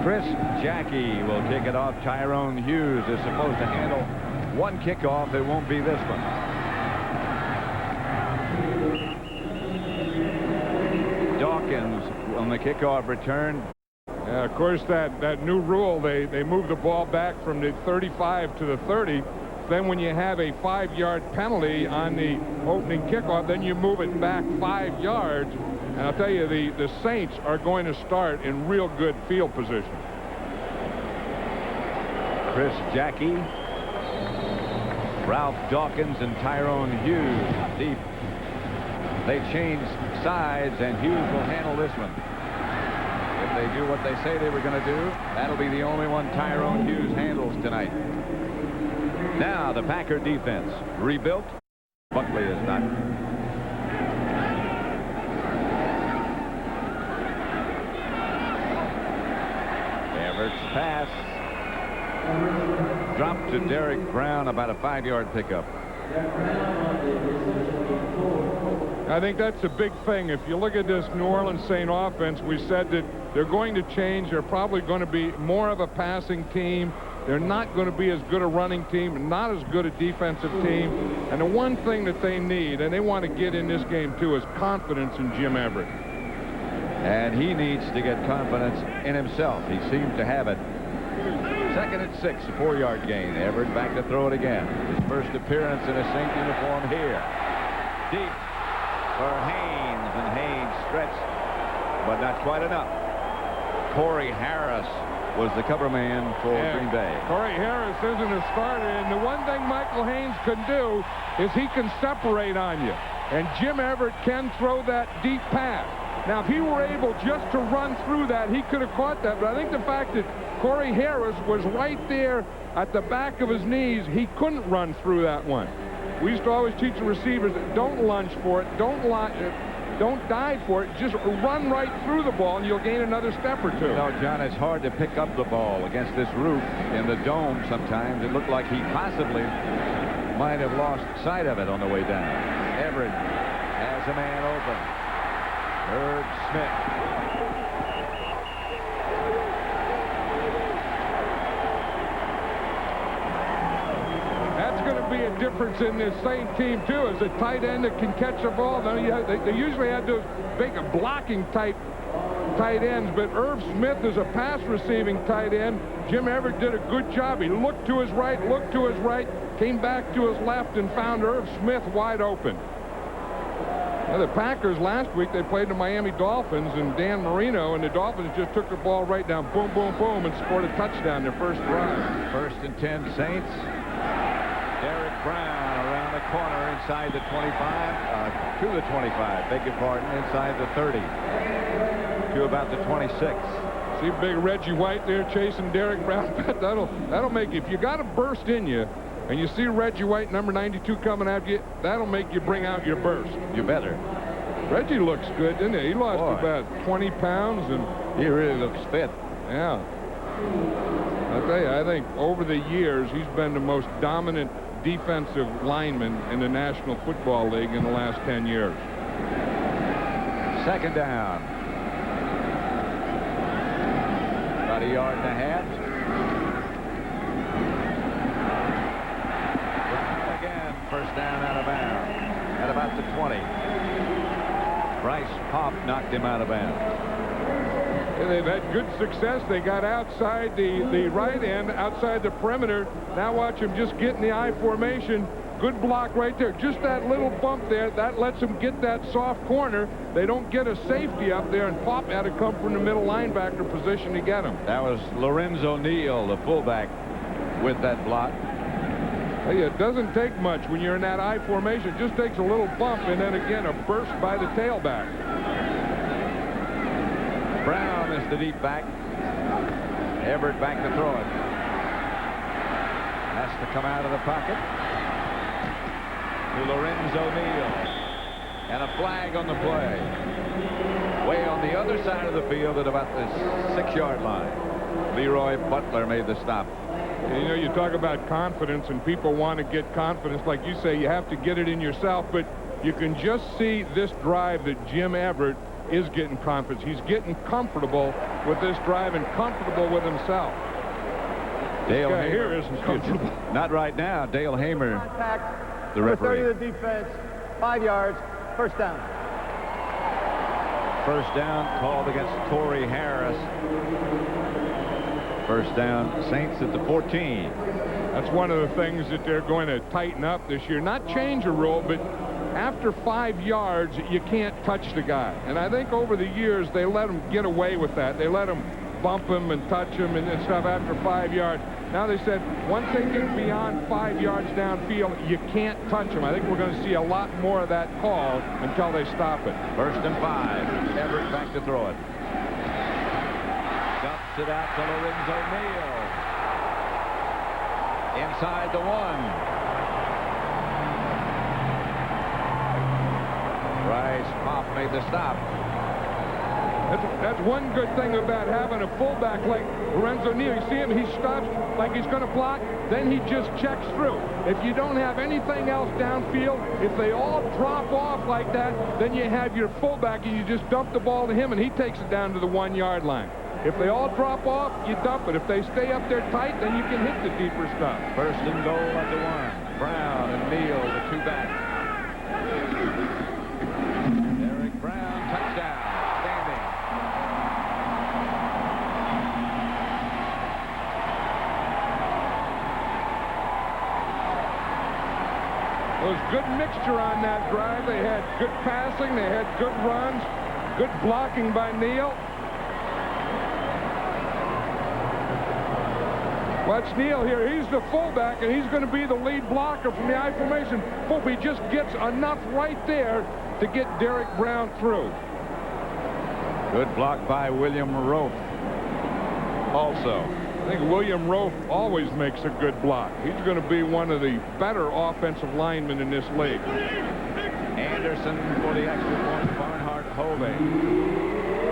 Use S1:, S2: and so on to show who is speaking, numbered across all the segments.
S1: Chris Jackie will kick it off. Tyrone Hughes is supposed to handle one kickoff. It won't be this one. Dawkins on the kickoff return.
S2: Of course, that new rule, they move the ball back from the 35 to the 30. Then when you have a 5-yard penalty on the opening kickoff, then you move it back 5 yards. And I'll tell you, the Saints are going to start in real good field position.
S1: Chris Jackie, Ralph Dawkins, and Tyrone Hughes deep. They change sides, and Hughes will handle this one. If they do what they say they were going to do, that'll be the only one Tyrone Hughes handles tonight. Now the Packer defense rebuilt. Buckley is not. Everett's pass dropped to Derek Brown, about a 5-yard pickup.
S2: I think that's a big thing. If you look at this New Orleans Saint offense, we said that they're going to change. They're probably going to be more of a passing team. They're not going to be as good a running team, not as good a defensive team. And the one thing that they need, and they want to get in this game too, is confidence in Jim Everett.
S1: And he needs to get confidence in himself. He seems to have it. 2nd and 6, a 4-yard gain. Everett back to throw it again. His first appearance in a Saint uniform here. Deep for Haynes, and Haynes stretched, but not quite enough. Corey Harris was the cover man for Green Bay.
S2: Corey Harris isn't a starter, and the one thing Michael Haynes can do is he can separate on you. And Jim Everett can throw that deep pass. Now, if he were able just to run through that, he could have caught that. But I think the fact that Corey Harris was right there at the back of his knees, he couldn't run through that one. We used to always teach the receivers, don't lunge for it, don't dive for it, just run right through the ball and you'll gain another step or two.
S1: No, John, it's hard to pick up the ball against this roof in the dome sometimes. It looked like he possibly might have lost sight of it on the way down. Everett has a man open. Herb Smith.
S2: That's going to be a difference in this Saint team, too, as a tight end that can catch the ball. Now, they usually had those big blocking type tight ends, but Irv Smith is a pass receiving tight end. Jim Everett did a good job. He looked to his right, came back to his left, and found Irv Smith wide open. Now, the Packers last week, they played the Miami Dolphins and Dan Marino, and the Dolphins just took the ball right down, boom, boom, boom, and scored a touchdown their first drive.
S1: 1st and 10 Saints. Derek Brown around the corner inside the 25, to the 25, beg your pardon, inside the 30, to about the 26.
S2: See big Reggie White there chasing Derek Brown. that'll make you, if you got a burst in you, and you see Reggie White, number 92, coming after you, that'll make you bring out your burst.
S1: You better.
S2: Reggie looks good, didn't he? He lost about 20 pounds, and
S1: he really looks fit.
S2: Yeah. I'll tell you, I think over the years, he's been the most dominant defensive lineman in the National Football League in the last 10 years.
S1: 2nd down. About a yard and a half. First down out of bounds at about the 20. Bryce Pop knocked him out of bounds.
S2: Yeah, they've had good success. They got outside the right end, outside the perimeter. Now watch him just get in the I formation. Good block right there. Just that little bump there, that lets them get that soft corner. They don't get a safety up there, and Pop had to come from the middle linebacker position to get him.
S1: That was Lorenzo Neal, the fullback, with that block.
S2: Hey, it doesn't take much when you're in that I formation. It just takes a little bump, and then again a burst by the tailback.
S1: Brown is the deep back. Everett back to throw it. Has to come out of the pocket to Lorenzo Neal. And a flag on the play. Way on the other side of the field at about the 6-yard line. Leroy Butler made the stop.
S2: You know, you talk about confidence, and people want to get confidence. Like you say, you have to get it in yourself, but you can just see this drive that Jim Everett is getting confidence. He's getting comfortable with this drive and comfortable with himself.
S1: Dale
S2: This guy
S1: Hamer
S2: here isn't comfortable.
S1: Not right now. Dale Hamer,
S3: Contact.
S1: the
S3: Number 30
S1: referee.
S3: of the defense. 5 yards. First down.
S1: First down called against Corey Harris. First down, Saints at the 14.
S2: That's one of the things that they're going to tighten up this year. Not change a rule, but after 5 yards, you can't touch the guy. And I think over the years, they let him get away with that. They let him bump him and touch him and stuff after 5 yards. Now they said once they get beyond 5 yards downfield, you can't touch him. I think we're going to see a lot more of that call until they stop it.
S1: First and 5. Everett back to throw it. Dumps it out to Lorenzo Neal. Inside the 1. Bryce Pop made the stop.
S2: That's one good thing about having a fullback like Lorenzo Neal. You see him, he stops like he's going to block, then he just checks through. If you don't have anything else downfield, if they all drop off like that, then you have your fullback and you just dump the ball to him and he takes it down to the 1 yard line. If they all drop off, you dump it. If they stay up there tight, then you can hit the deeper stuff.
S1: First and goal at the 1. Brown and Neal, the 2 back. Derek Brown, touchdown. Standing.
S2: It was good mixture on that drive. They had good passing. They had good runs. Good blocking by Neal. Watch Neal here. He's the fullback, and he's going to be the lead blocker from the I formation. Hope he just gets enough right there to get Derek Brown through.
S1: Good block by William Rofe. Also,
S2: I think William Rofe always makes a good block. He's going to be one of the better offensive linemen in this league.
S1: Anderson for the extra point. Barnhart holding.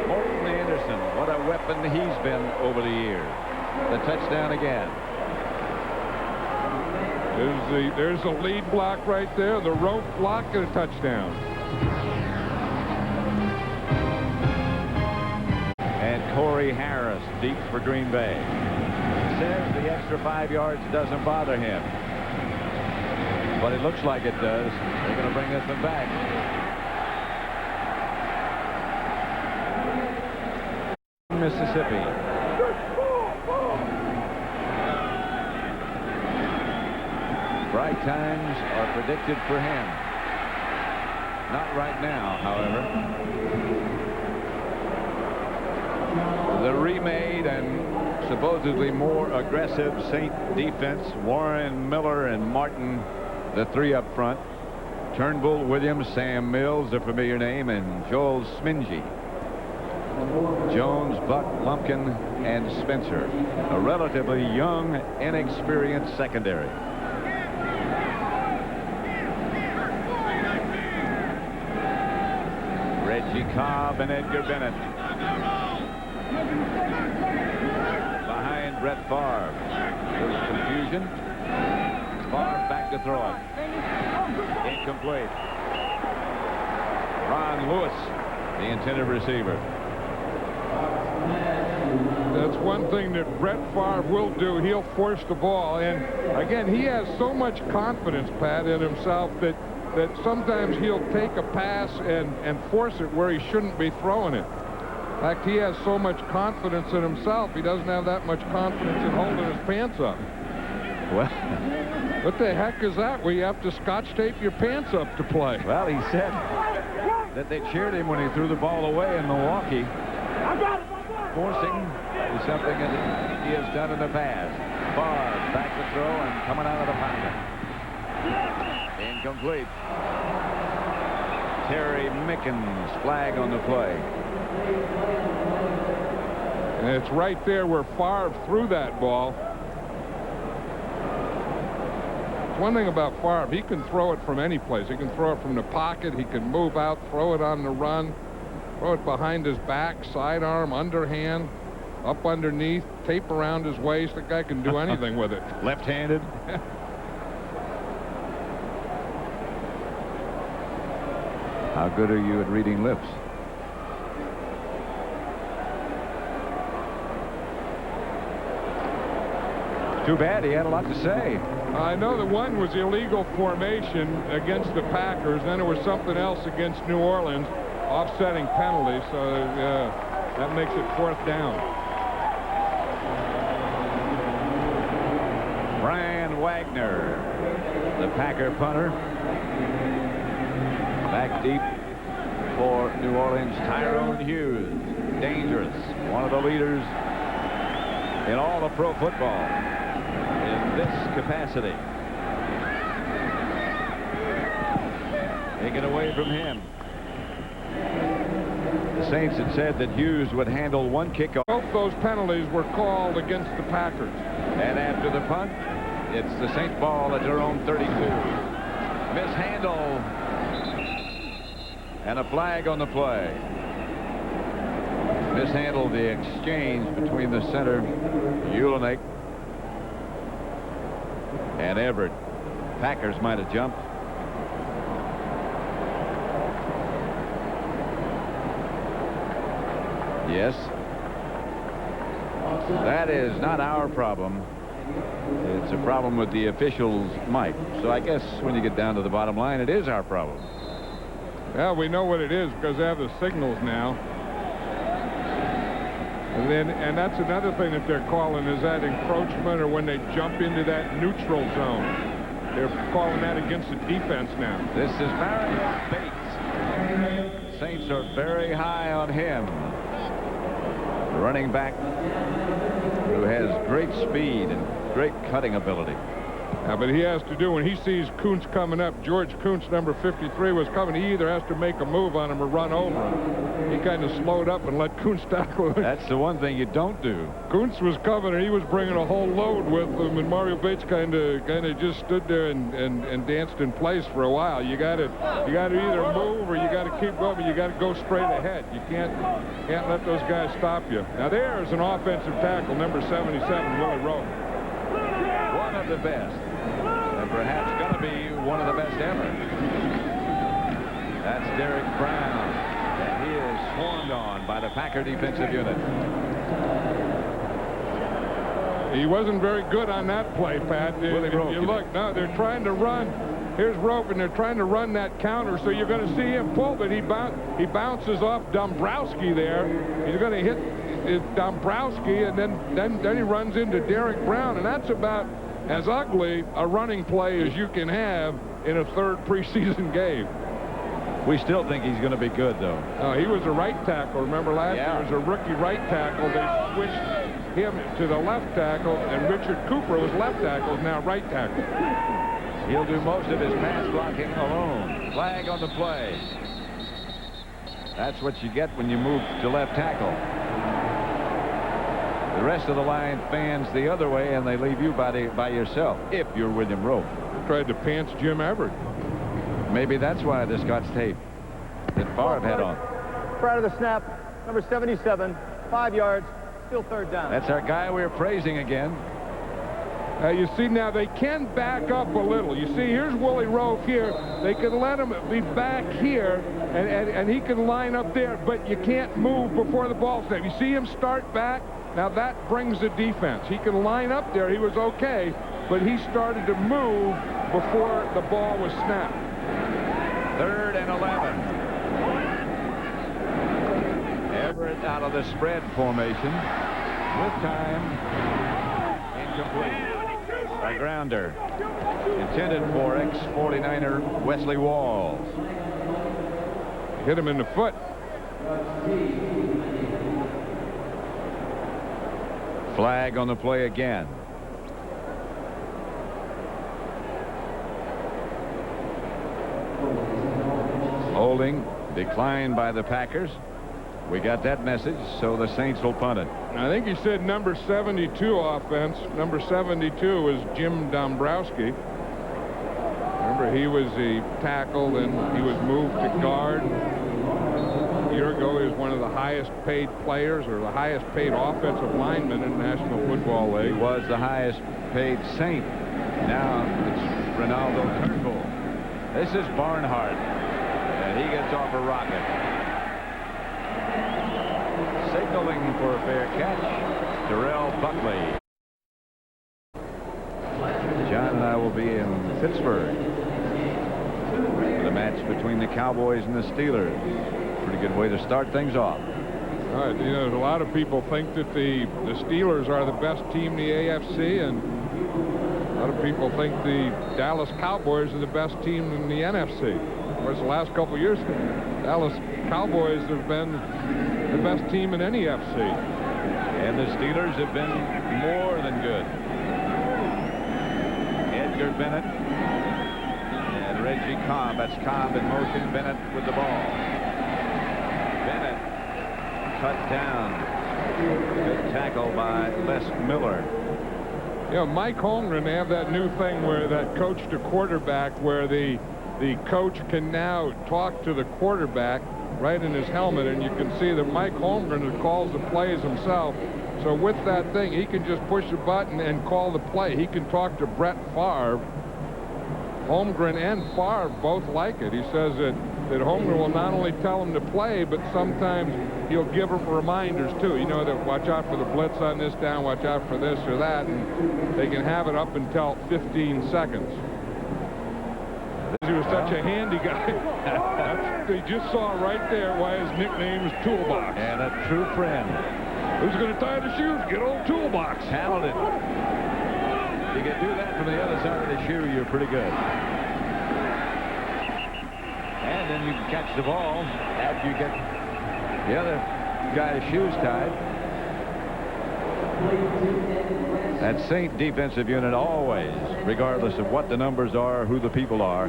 S1: Morton Anderson, what a weapon he's been over the years. The touchdown again.
S2: There's the lead block right there. The rope block and a touchdown.
S1: And Corey Harris deep for Green Bay. He says the extra 5 yards doesn't bother him. But it looks like it does. They're going to bring this one back. Mississippi. Bright times are predicted for him. Not right now, however. The remade and supposedly more aggressive Saint defense. Warren, Miller, and Martin, the 3 up front. Turnbull, Williams, Sam Mills, a familiar name, and Joel Smingy. Jones, Buck, Lumpkin, and Spencer. A relatively young, inexperienced secondary. Reggie Cobb and Edgar Bennett. Behind Brett Favre. Little confusion. Favre back to throw it. Incomplete. Ron Lewis, the intended receiver.
S2: That's one thing that Brett Favre will do. He'll force the ball. And again, he has so much confidence, Pat, in himself that sometimes he'll take a pass and force it where he shouldn't be throwing it. In fact, he has so much confidence in himself, he doesn't have that much confidence in holding his pants up.
S1: Well,
S2: what the heck is that where you have to scotch tape your pants up to play?
S1: Well, he said that they cheered him when he threw the ball away in Milwaukee. Forcing is something that he has done in the past. Favre back to throw and coming out of the pocket. Incomplete. Terry Mickens, flag on the play.
S2: And it's right there where Favre threw that ball. One thing about Favre, he can throw it from any place. He can throw it from the pocket. He can move out, throw it on the run, throw it behind his back, sidearm, underhand, up underneath, tape around his waist. The guy can do anything with it.
S1: Left-handed. How good are you at reading lips? Too bad, he had a lot to say.
S2: I know that one was illegal formation against the Packers. Then there was something else against New Orleans, offsetting penalties. So that makes it 4th down.
S1: Brian Wagner, the Packer punter. Back deep for New Orleans. Tyrone Hughes, dangerous. One of the leaders in all of pro football in this capacity. Take it away from him. The Saints had said that Hughes would handle one kickoff.
S2: Both those penalties were called against the Packers.
S1: And after the punt, it's the Saints ball at their own 32. Mishandle. And a flag on the play. Mishandled the exchange between the center, Ulenik, and Everett. Packers might have jumped. Yes. That is not our problem. It's a problem with the officials' mic. So I guess when you get down to the bottom line, it is our problem.
S2: Yeah, we know what it is because they have the signals now. And that's another thing that they're calling is that encroachment, or when they jump into that neutral zone. They're calling that against the defense now.
S1: This is Mario Bates. The Saints are very high on him. The running back who has great speed and great cutting ability.
S2: Yeah, but he has to do, when he sees Kuntz coming up, George Kuntz, number 53, was coming, he either has to make a move on him or run over him. He kind of slowed up and let Kuntz tackle him.
S1: That's the one thing you don't do.
S2: Kuntz was coming, and he was bringing a whole load with him, and Mario Bates kind of just stood there and danced in place for a while. You got to either move or you got to keep going, but you got to go straight ahead. You can't let those guys stop you. Now there's an offensive tackle, number 77, Willie Rowe.
S1: One of the best, and perhaps going to be one of the best ever. That's Derek Brown, and he is swarmed on by the Packer defensive unit.
S2: He wasn't very good on that play, Pat. You look, no, they're trying to run. Here's Rope, and they're trying to run that counter, so you're going to see him pull, but he bounces off Dombrowski there. He's going to hit Dombrowski, and then he runs into Derek Brown, and that's about as ugly a running play as you can have in a third preseason game.
S1: We still think he's going to be good, though.
S2: He was a right tackle. Remember last year he was a rookie right tackle. They switched him to the left tackle, and Richard Cooper was left tackle, now right tackle.
S1: He'll do most of his pass blocking alone. Flag on the play. That's what you get when you move to left tackle. The rest of the line fans the other way, and they leave you by yourself if you're William Rowe.
S2: Tried to pants Jim Everett.
S1: Maybe that's why the Scotch tape that Favre had on.
S3: Prior to the snap, number 77, 5 yards, still 3rd down.
S1: That's our guy we're praising again.
S2: You see, now they can back up a little. You see, here's Willie Rowe here. They can let him be back here, and he can line up there, but you can't move before the ball snap. You see him start back? Now that brings the defense. He can line up there. He was okay, but he started to move before the ball was snapped.
S1: 3rd and 11. Everett out of the spread formation. With time, incomplete. A grounder intended for ex-49er Wesley Walls.
S2: Hit him in the foot.
S1: Flag on the play again. Holding declined by the Packers. We got that message, so the Saints will punt it.
S2: I think he said number 72 offense. Number 72 was Jim Dombrowski. Remember, he was the tackle, and he was moved to guard. A year ago, he was one of the highest paid players, or the highest paid offensive lineman in the National Football League.
S1: He was the highest paid Saint. Now it's Ronaldo Turnbull. This is Barnhart, and he gets off a rocket. Signaling for a fair catch, Terrell Buckley. John and I will be in Pittsburgh for the match between the Cowboys and the Steelers. Pretty good way to start things off.
S2: All right, you know, a lot of people think that the Steelers are the best team in the AFC, and a lot of people think the Dallas Cowboys are the best team in the NFC. Of course, the last couple of years, Dallas Cowboys have been the best team in any FC.
S1: And the Steelers have been more than good. Edgar Bennett and Reggie Cobb. That's Cobb in motion. Bennett with the ball. Bennett cut down. Good tackle by Les Miller.
S2: You know, Mike Holmgren, they have that new thing where that coach to quarterback, where the coach can now talk to the quarterback right in his helmet, and you can see that Mike Holmgren calls the plays himself. So with that thing, he can just push a button and call the play. He can talk to Brett Favre. Holmgren and Favre both like it. He says that Holmgren will not only tell him to play, but sometimes he'll give him reminders too. You know, that watch out for the blitz on this down, watch out for this or that, and they can have it up until 15 seconds. He was such a handy guy. They just saw right there why his nickname is Toolbox.
S1: And a true friend.
S2: Who's going to tie the shoes? Get old Toolbox.
S1: Talented. You can do that from the other side of the shoe, you're pretty good. And then you can catch the ball after you get the other guy's shoes tied. That Saint defensive unit always, regardless of what the numbers are, who the people are,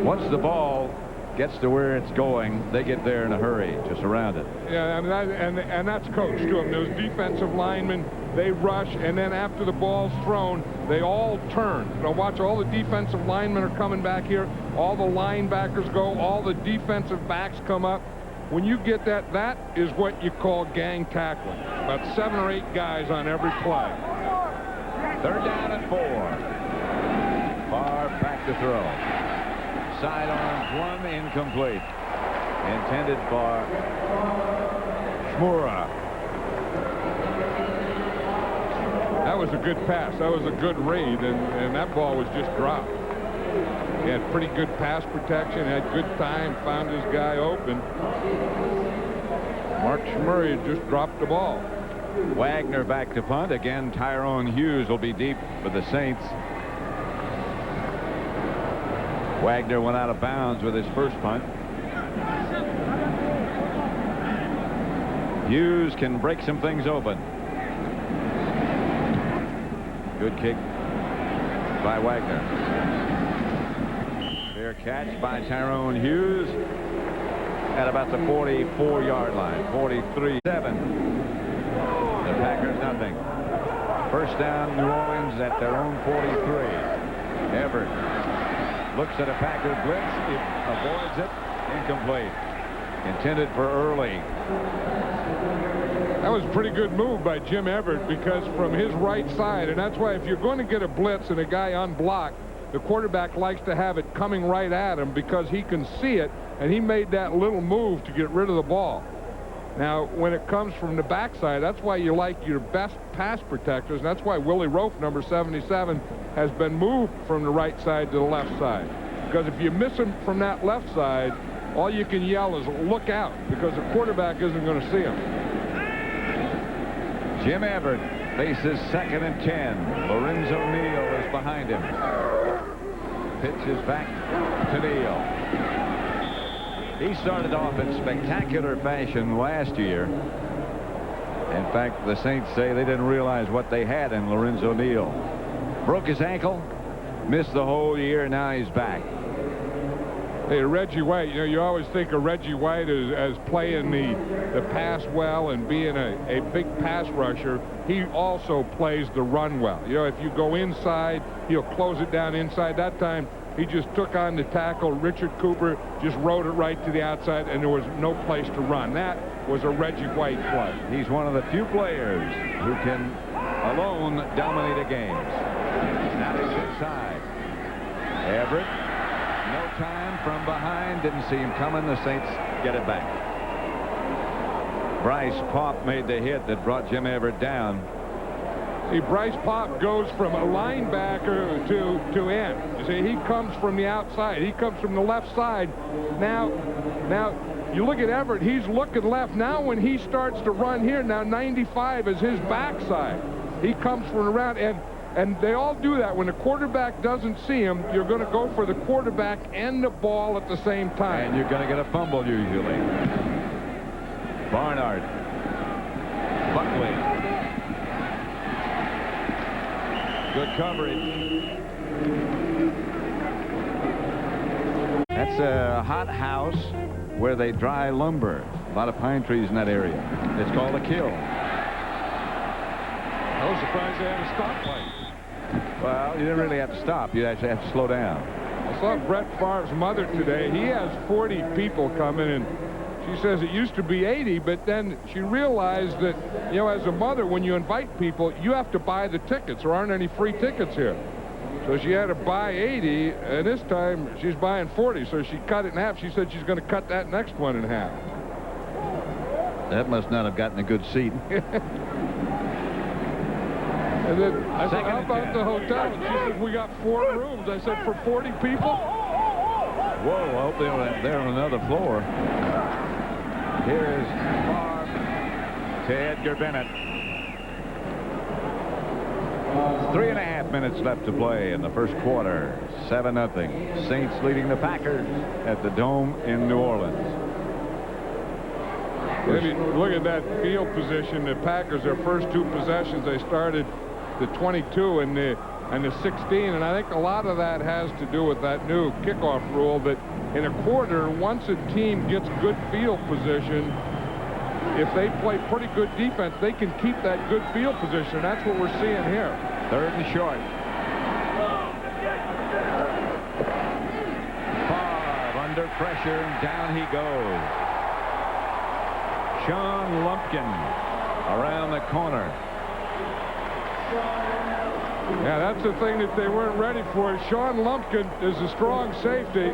S1: once the ball gets to where it's going, they get there in a hurry to surround it.
S2: Yeah, I mean, and that's coached to them. Those defensive linemen, they rush, and then after the ball's thrown, they all turn. Now watch, all the defensive linemen are coming back here. All the linebackers go. All the defensive backs come up. When you get that, that is what you call gang tackling. About 7 or 8 guys on every play.
S1: 3rd down and 4. Favre back to throw. Sidearms one, incomplete. Intended for Shmura.
S2: That was a good pass. That was a good read, and that ball was just dropped. He had pretty good pass protection, had good time, found his guy open. Mark Shmura just dropped the ball.
S1: Wagner back to punt. Again, Tyrone Hughes will be deep for the Saints. Wagner went out of bounds with his first punt. Hughes can break some things open. Good kick by Wagner. Fair catch by Tyrone Hughes at about the 44-yard line. 43-7. The Packers nothing. First down, New Orleans at their own 43. Everett looks at a Packer blitz. It avoids it. Incomplete. Intended for Early.
S2: That was a pretty good move by Jim Everett, because from his right side, and that's why if you're going to get a blitz and a guy unblocked, the quarterback likes to have it coming right at him because he can see it, and he made that little move to get rid of the ball. Now, when it comes from the backside, that's why you like your best pass protectors, and that's why Willie Rofe, number 77, has been moved from the right side to the left side. Because if you miss him from that left side, all you can yell is, look out, because the quarterback isn't going to see him.
S1: Jim Everett faces 2nd and 10. Lorenzo Neal is behind him. Pitch is back to Neal. He started off in spectacular fashion last year. In fact, the Saints say they didn't realize what they had in Lorenzo Neal. Broke his ankle, missed the whole year, now he's back.
S2: Hey, Reggie White, you know, you always think of Reggie White as playing the pass well and being a big pass rusher. He also plays the run well. You know, if you go inside, he'll close it down inside. That time, he just took on the tackle. Richard Cooper just rode it right to the outside, and there was no place to run. That was a Reggie White play.
S1: He's one of the few players who can alone dominate a game. Now he's inside. Everett. No time from behind. Didn't see him coming. The Saints get it back. Bryce Paup made the hit that brought Jim Everett down.
S2: Bryce Pop goes from a linebacker to end. You see, he comes from the outside. He comes from the left side. Now, you look at Everett. He's looking left. Now, when he starts to run here, now 95 is his backside. He comes from around, and they all do that. When the quarterback doesn't see him, you're going to go for the quarterback and the ball at the same time.
S1: And you're going to get a fumble usually. Barnard. Buckley. Good coverage. That's a hot house where they dry lumber. A lot of pine trees in that area. It's called a kiln.
S2: I was surprised they had a stoplight.
S1: Well, you didn't really have to stop. You actually have to slow down.
S2: I saw Brett Favre's mother today. He has 40 people coming, and she says it used to be 80, but then she realized that, you know, as a mother, when you invite people, you have to buy the tickets. There aren't any free tickets here. So she had to buy 80, and this time she's buying 40, so she cut it in half. She said she's going to cut that next one in half.
S1: That must not have gotten a good seat.
S2: And then I said, how about the hotel? And she said, we got 4 rooms. I said, for 40 people?
S1: Whoa, I hope they're on another floor. Here is Favre to Edgar Bennett. 3.5 minutes left to play in the first quarter. 7-0. Saints leading the Packers at the Dome in New Orleans.
S2: Look at that field position. The Packers, their first 2 possessions, they started the 22 and the 16, and I think a lot of that has to do with that new kickoff rule that in a quarter, once a team gets good field position, if they play pretty good defense, they can keep that good field position. That's what we're seeing here.
S1: 3rd and short. Favre under pressure, and down he goes. Sean Lumpkin around the corner.
S2: Yeah, that's the thing that they weren't ready for. Sean Lumpkin is a strong safety.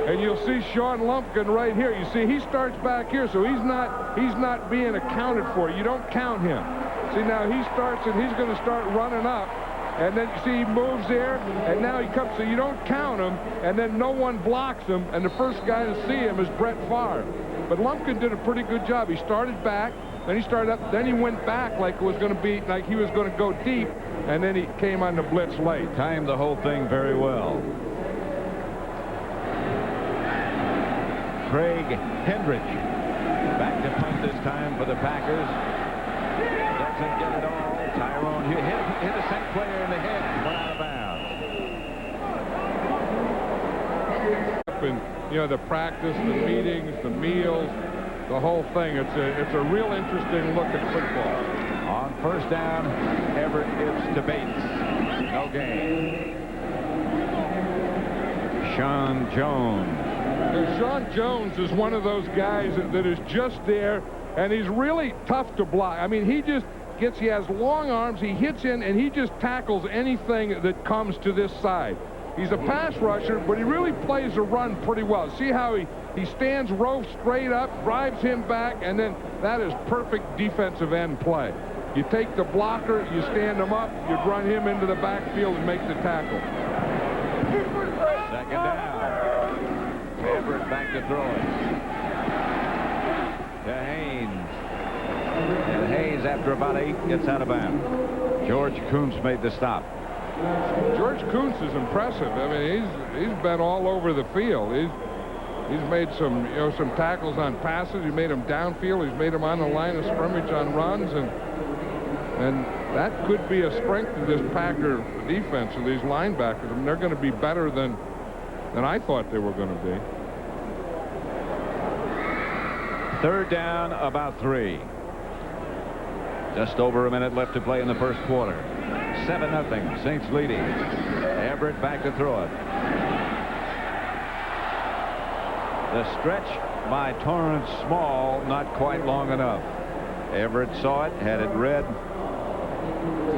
S2: And you'll see Sean Lumpkin right here. You see, he starts back here, so he's not being accounted for. You don't count him. See, now he starts, and he's going to start running up. And then, you see, he moves there, and now he comes. So you don't count him, and then no one blocks him. And the first guy to see him is Brett Favre. But Lumpkin did a pretty good job. He started back, then he started up, then he went back like it was going to be, like he was going to go deep, and then he came on the blitz late.
S1: Timed the whole thing very well. Craig Hendrick back to punt this time for the Packers. Doesn't get it all. Tyrone hit a Saint player in the head and went out of bounds.
S2: And, you know, the practice, the meetings, the meals, the whole thing. It's a real interesting look at football.
S1: On first down, Everett gives to Bates. No gain. Sean Jones.
S2: Sean Jones is one of those guys that is just there, and he's really tough to block. I mean, he has long arms, he hits in, and he just tackles anything that comes to this side. He's a pass rusher, but he really plays a run pretty well. See how he stands row straight up, drives him back, and then that is perfect defensive end play. You take the blocker, you stand him up, you run him into the backfield and make the tackle.
S1: 2nd down. Everett back to throw it. To Haynes. And Haynes, after about 8, gets out of bounds. George Kuntz made the stop.
S2: George Kuntz is impressive. I mean, he's been all over the field. He's made some tackles on passes. He made them downfield. He's made them on the line of scrimmage on runs, and that could be a strength of this Packer defense of these linebackers. I mean, they're going to be better than I thought they were going to be.
S1: 3rd down, about 3. Just over a minute left to play in the first quarter. 7-0. Saints leading. Everett back to throw it. The stretch by Torrance Small, not quite long enough. Everett saw it, had it read,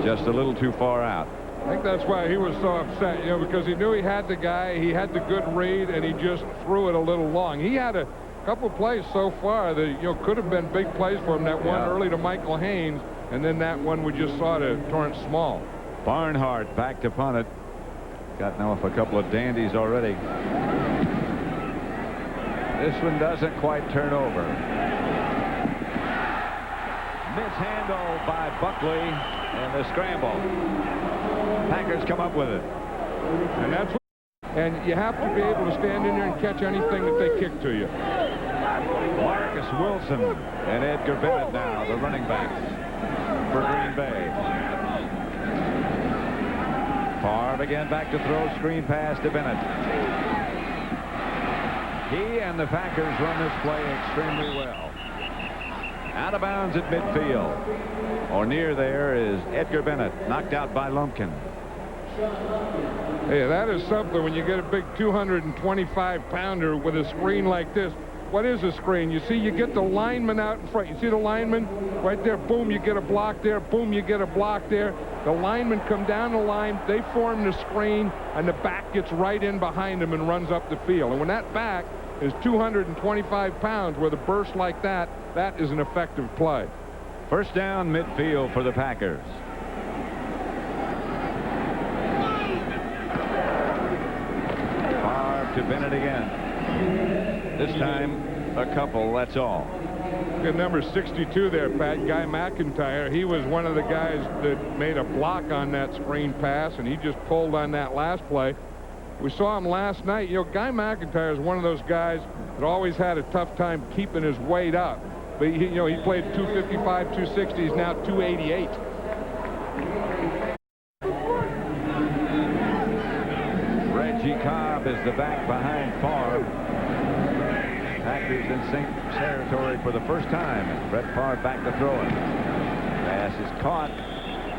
S1: just a little too far out.
S2: I think that's why he was so upset, because he knew he had the guy, he had the good read, and he just threw it a little long. He had a couple of plays so far that could have been big plays for him. That one early to Michael Haynes, and then that one we just saw to Torrance Small.
S1: Barnhart back to punt it. Gotten off a couple of dandies already. This one doesn't quite turn over. Mishandled by Buckley, and the scramble. Packers come up with it.
S2: And that's what, and you have to be able to stand in there and catch anything that they kick to you.
S1: Marcus Wilson and Edgar Bennett now, the running backs for Green Bay. Favre again back to throw, screen pass to Bennett. He and the Packers run this play extremely well. Out of bounds at midfield, or near there, is Edgar Bennett, knocked out by Lumpkin.
S2: Hey, that is something when you get a big 225-pounder with a screen like this. What is a screen? You see, you get the lineman out in front. You see the lineman right there? Boom, you get a block there. Boom, you get a block there. The linemen come down the line. They form the screen, and the back gets right in behind them and runs up the field. And when that back is 225 pounds with a burst like that, that is an effective play.
S1: First down midfield for the Packers. Favre to Bennett again. This time a couple, that's all.
S2: Good number 62 there, Pat. Guy McIntyre. He was one of the guys that made a block on that screen pass, and he just pulled on that last play. We saw him last night. You know, Guy McIntyre is one of those guys that always had a tough time keeping his weight up. But, he played 255, 260. He's now 288.
S1: Reggie Cobb is the back behind Favre. Packers in sync territory for the first time. And Brett Favre back to throw it. Pass is caught.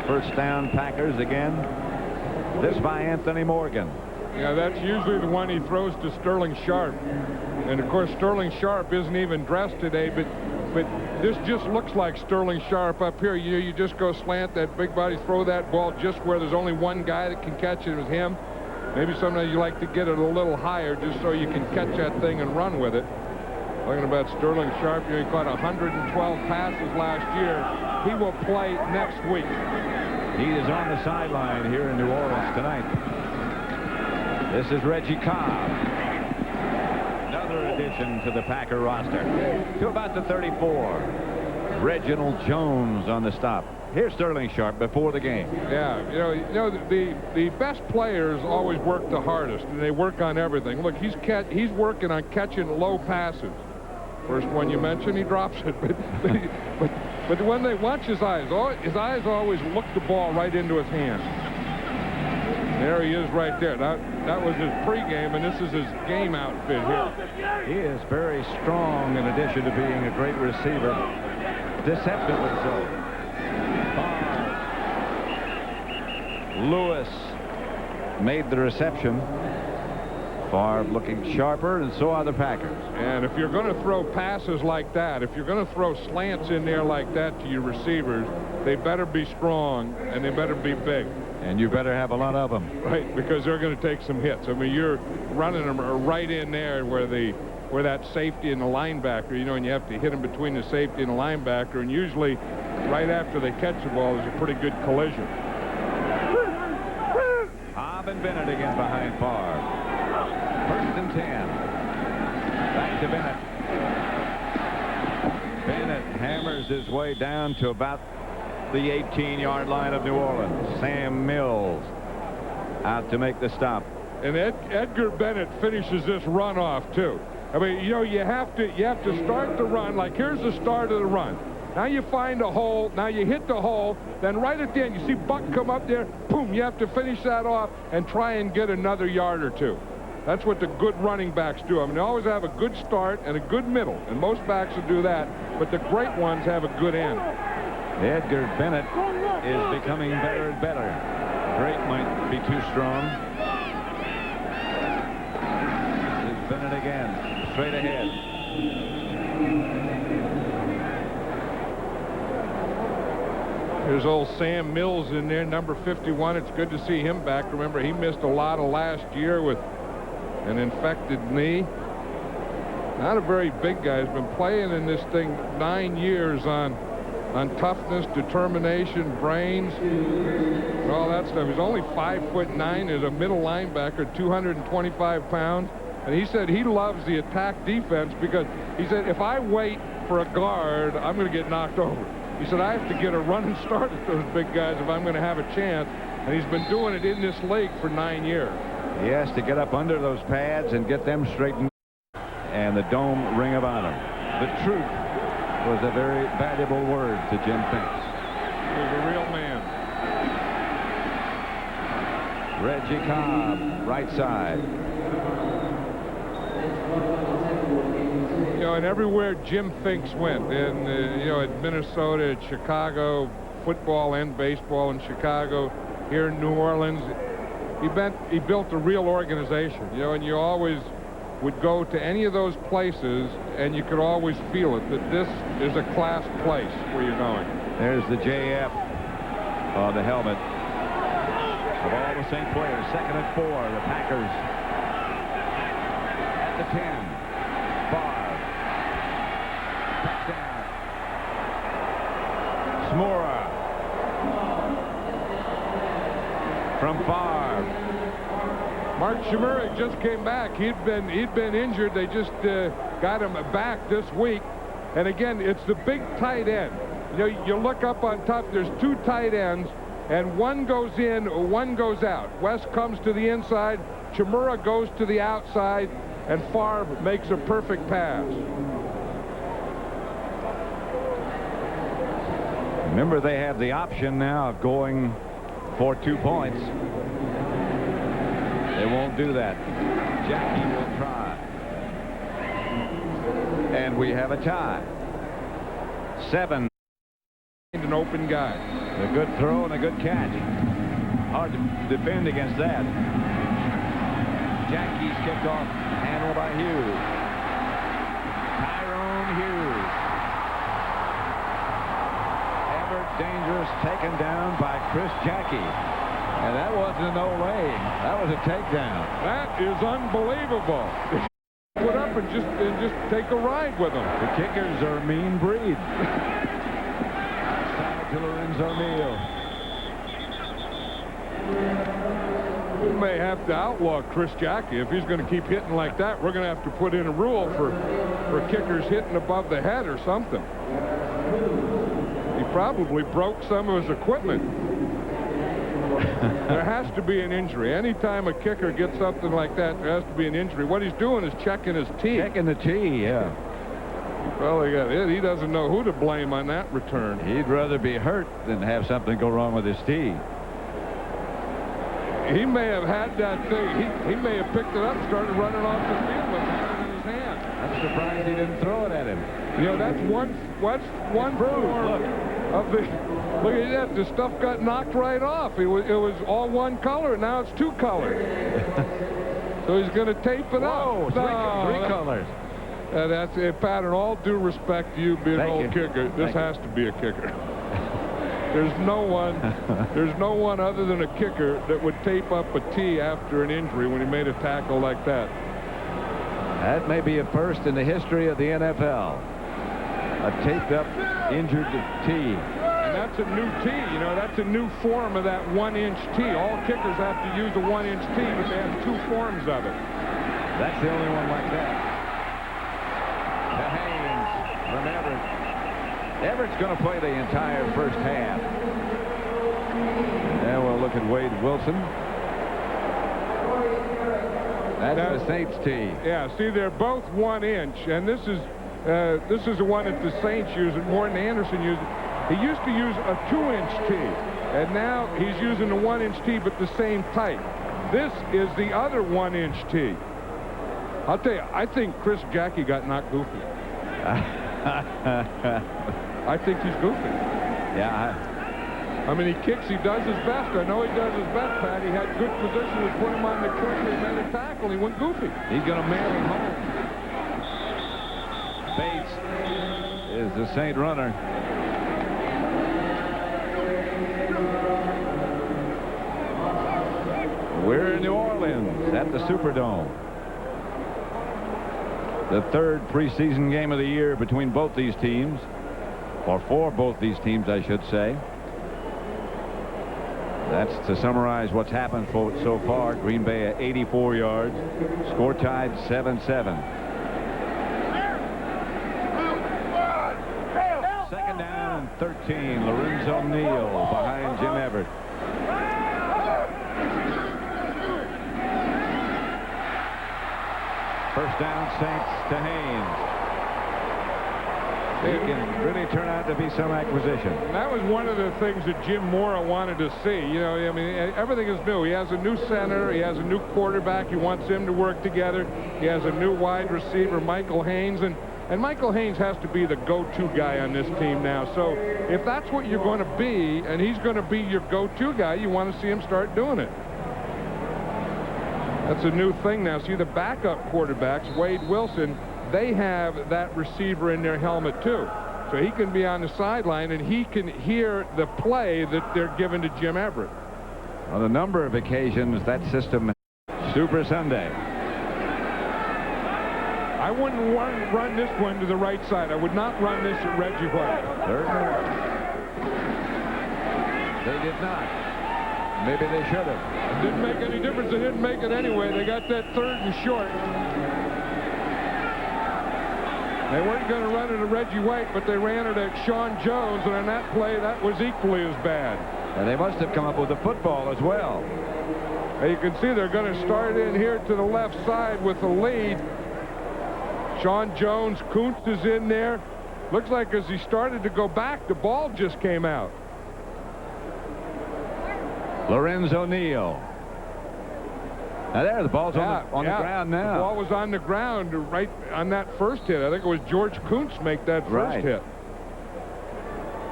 S1: First down, Packers again. This by Anthony Morgan.
S2: Yeah, that's usually the one he throws to Sterling Sharp. And, of course, Sterling Sharp isn't even dressed today, but this just looks like Sterling Sharp up here. You just go slant that big body, throw that ball just where there's only one guy that can catch it, is him. Maybe sometimes you like to get it a little higher just so you can catch that thing and run with it. Talking about Sterling Sharp, he caught 112 passes last year. He will play next week.
S1: He is on the sideline here in New Orleans tonight. This is Reggie Cobb. Another addition to the Packer roster. To about the 34. Reginald Jones on the stop. Here's Sterling Sharp before the game.
S2: Yeah, the best players always work the hardest, and they work on everything. Look, he's working on catching low passes. First one you mentioned, he drops it, but when they watch his eyes always look the ball right into his hand. There he is right there. That was his pregame, and this is his game outfit here.
S1: He is very strong in addition to being a great receiver. Deceptively so. Lewis made the reception. Favre looking sharper, and so are the Packers.
S2: And if you're going to throw passes like that, if you're going to throw slants in there like that to your receivers, they better be strong, and they better be big.
S1: And you better have a lot of them.
S2: Right, because they're going to take some hits. I mean, you're running them right in there where that safety and the linebacker, and you have to hit them between the safety and the linebacker, and usually right after they catch the ball, there's a pretty good collision.
S1: Cobb and Bennett again behind Favre. First and 10. Back to Bennett. Bennett hammers his way down to about the 18-yard line of New Orleans. Sam Mills out to make the stop.
S2: And Edgar Bennett finishes this run off too. I mean, you have to start the run. Like, here's the start of the run. Now you find a hole. Now you hit the hole. Then right at the end, you see Buck come up there. Boom, you have to finish that off and try and get another yard or two. That's what the good running backs do. I mean, they always have a good start and a good middle, and most backs will do that, but the great ones have a good end.
S1: Edgar Bennett is becoming better and better. Great might be too strong. This is Bennett again, straight ahead.
S2: There's old Sam Mills in there, number 51. It's good to see him back. Remember, he missed a lot of last year with an infected knee. Not a very big guy. He's been playing in this thing 9 years on on toughness, determination, brains, and all that stuff. He's only 5'9", is a middle linebacker, 225 pounds. And he said he loves the attack defense because he said, if I wait for a guard, I'm going to get knocked over. He said, I have to get a running start at those big guys if I'm going to have a chance. And he's been doing it in this league for 9 years.
S1: He has to get up under those pads and get them straightened and the dome ring about him. The truth was a very valuable word to Jim Finks.
S2: He was a real man.
S1: Reggie Cobb, right side.
S2: You know, and everywhere Jim Finks went, in you know, at Minnesota, at Chicago, football and baseball in Chicago, here in New Orleans, he built a real organization. You know, and you always would go to any of those places, and you could always feel it that this is a class place where you're going.
S1: There's the JF on the helmet of all the same players. 2nd and 4. The Packers at the 10. Favre. Touchdown. Smora. From Favre.
S2: Mark Chmura just came back. He'd been injured. They just got him back this week. And again, it's the big tight end. You know, you look up on top, there's 2 tight ends, and one goes in, one goes out. West comes to the inside, Chmura goes to the outside, and Favre makes a perfect pass.
S1: Remember, they have the option now of going for 2 points. They won't do that. Jackie will try. And we have a tie. 7.
S2: An open guy.
S1: A good throw and a good catch. Hard to defend against that. Jackie's kicked off. Handled by Hughes. Tyrone Hughes. Ever dangerous, taken down by Chris Jackie. And that wasn't a no-laying. That was a takedown.
S2: That is unbelievable. Put up and just take a ride with them.
S1: The kickers are a mean breed. To Lorenzo Neal.
S2: We may have to outlaw Chris Jackie if he's going to keep hitting like that. We're going to have to put in a rule for kickers hitting above the head or something. He probably broke some of his equipment. There has to be an injury. Anytime a kicker gets something like that, there has to be an injury. What he's doing is checking his tee.
S1: Checking the tee, yeah.
S2: Well, he doesn't know who to blame on that return.
S1: He'd rather be hurt than have something go wrong with his tee.
S2: He may have had that thing. He may have picked it up and started running off the field with it in his hand.
S1: I'm surprised he didn't throw it at him.
S2: You know, that's one form of the. Look at that. The stuff got knocked right off. It was all one color. Now it's 2 colors. So he's going to tape it up.
S1: Three colors.
S2: That's a pattern. All due respect to you being an old kicker. This has to be a kicker. There's no one other than a kicker that would tape up a tee after an injury when he made a tackle like that.
S1: That may be a first in the history of the NFL. A taped up injured tee.
S2: And that's a new tee. You know, that's a new form of that 1-inch tee. All kickers have to use a 1-inch tee, but they have 2 forms of it.
S1: That's the only one like that. To Haynes from Everett. Everett's going to play the entire first half. And we'll look at Wade Wilson. That's the Saints tee.
S2: Yeah, see, they're both 1 inch, and this is the one that the Saints use, and Morton Anderson used. He used to use a 2-inch tee, and now he's using a 1-inch tee, but the same type. This is the other 1-inch tee. I'll tell you, I think Chris Jackie got knocked goofy. I think he's goofy.
S1: Yeah.
S2: I mean, he kicks, he does his best. I know he does his best, Pat. He had good position. We put him on the trigger, he made a tackle, he went goofy.
S1: He's going to mail him home. Bates is the Saint runner. We're in New Orleans at the Superdome. The 3rd preseason game of the year between both these teams. or for both these teams, I should say. That's to summarize what's happened so far. Green Bay at 84 yards. Score tied 7-7. Second down and 13. Lorenzo Neal behind Jim Everett. First down, Saints to Haynes. It can really turn out to be some acquisition.
S2: That was one of the things that Jim Mora wanted to see. You know, I mean, everything is new. He has a new center. He has a new quarterback. He wants them to work together. He has a new wide receiver, Michael Haynes. And Michael Haynes has to be the go-to guy on this team now. So if that's what you're going to be, and he's going to be your go-to guy, you want to see him start doing it. That's a new thing now. See, the backup quarterbacks, Wade Wilson, they have that receiver in their helmet too. So he can be on the sideline and he can hear the play that they're giving to Jim Everett.
S1: On a number of occasions, that system, Super Sunday.
S2: I wouldn't run this one to the right side. I would not run this at Reggie White.
S1: Third and 1. They did not. Maybe they should have.
S2: It didn't make any difference. They didn't make it anyway. They got that third and short. They weren't going to run it at Reggie White, but they ran it at Sean Jones, and on that play, that was equally as bad.
S1: And they must have come up with the football as well.
S2: And you can see they're going to start in here to the left side with the lead. Sean Jones, Kuntz is in there. Looks like as he started to go back, the ball just came out.
S1: Lorenzo Neal. Now there, the ball's on the ground now.
S2: The ball was on the ground right on that first hit. I think it was George Kuntz make that first hit.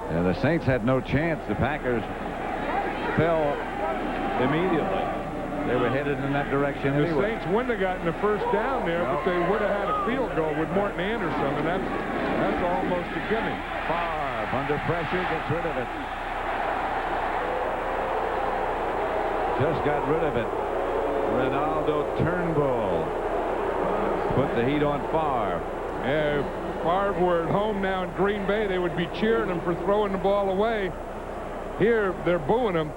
S1: And the Saints had no chance. The Packers fell immediately. They were headed in that direction anyway.
S2: The Saints wouldn't have gotten the first down there, but they would have had a field goal with Morton Anderson, and that's almost a gimme.
S1: Favre under pressure gets rid of it. Just got rid of it. Ronaldo Turnbull put the heat on Favre.
S2: Yeah, if Favre were at home now in Green Bay, they would be cheering him for throwing the ball away. Here, they're booing him,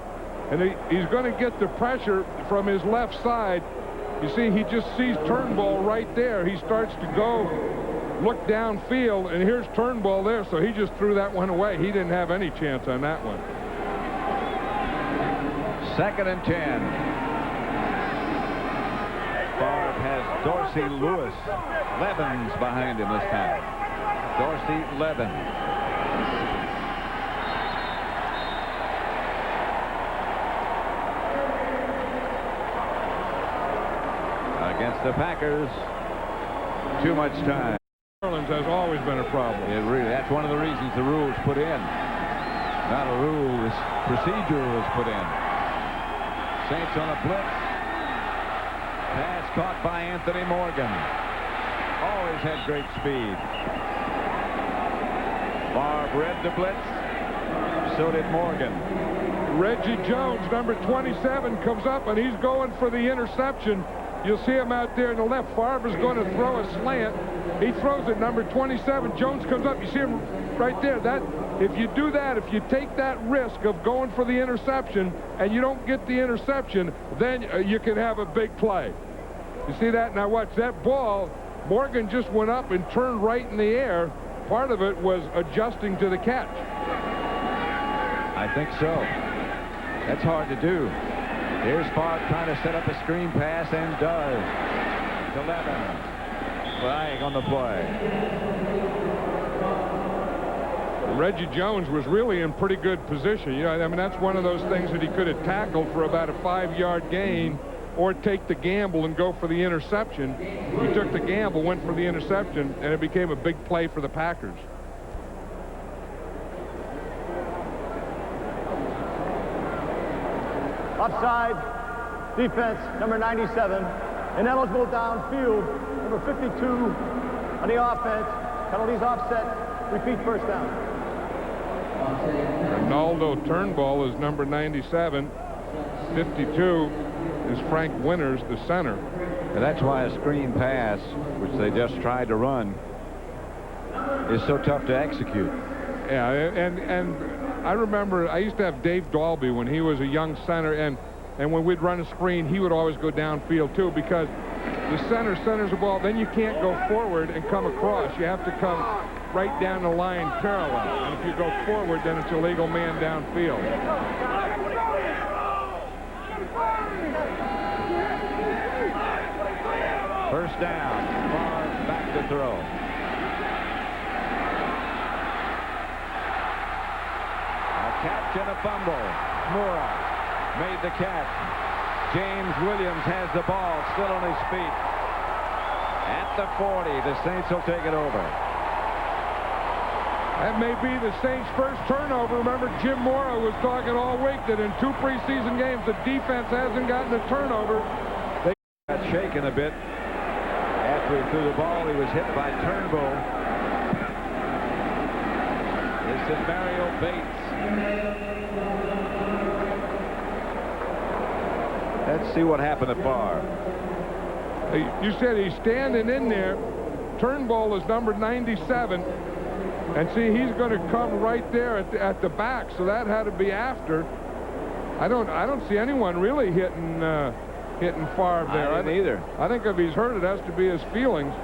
S2: and he's going to get the pressure from his left side. You see, he just sees Turnbull right there. He starts to go look downfield, and here's Turnbull there, so he just threw that one away. He didn't have any chance on that one.
S1: Second and 10. Favre has Dorsey Lewis. Levens behind him this time. Dorsey Levens. Against the Packers. Too much time.
S2: New Orleans has always been a problem.
S1: That's one of the reasons the rule was put in. Not a rule, this procedure was put in. Saints on a blitz. Pass caught by Anthony Morgan. Always had great speed. Favre read the blitz. So did Morgan.
S2: Reggie Jones, number 27, comes up, and he's going for the interception. You'll see him out there in the left. Favre is going to throw a slant. He throws it, number 27. Jones comes up. You see him right there. If you do that, if you take that risk of going for the interception and you don't get the interception, then you can have a big play. You see that? Now watch that ball. Morgan just went up and turned right in the air. Part of it was adjusting to the catch.
S1: I think so. That's hard to do. Here's Favre trying to set up a screen pass and does. To Levens. Flag on the play.
S2: Reggie Jones was really in pretty good position. You know, I mean, that's one of those things that he could have tackled for about a 5-yard gain or take the gamble and go for the interception. He took the gamble, went for the interception, and it became a big play for the Packers.
S3: Offside, defense, number 97. Ineligible downfield, number 52 on the offense. Penalties offset, repeat first down.
S2: Ronaldo Turnbull is number 97. 52 is Frank Winters, the center.
S1: And that's why a screen pass, which they just tried to run, is so tough to execute.
S2: Yeah, and I remember I used to have Dave Dalby when he was a young center, and when we'd run a screen, he would always go downfield too, because the center centers the ball, then you can't go forward and come across. You have to come right down the line parallel. And if you go forward, then it's a legal man downfield.
S1: First down. Favre back to throw. A catch and a fumble. Mora made the catch. James Williams has the ball, still on his feet. At the 40, the Saints will take it over.
S2: That may be the Saints' first turnover. Remember, Jim Mora was talking all week that in 2 preseason games, the defense hasn't gotten a turnover.
S1: They got shaken a bit after he threw the ball. He was hit by Turnbull. This is Mario Bates. Let's see what happened to Favre.
S2: You said he's standing in there. Turnbull is number 97. And see, he's going to come right there at the back, so that had to be after. I don't see anyone really hitting Favre there.
S1: I didn't either.
S2: I think if he's hurt, it has to be his feelings.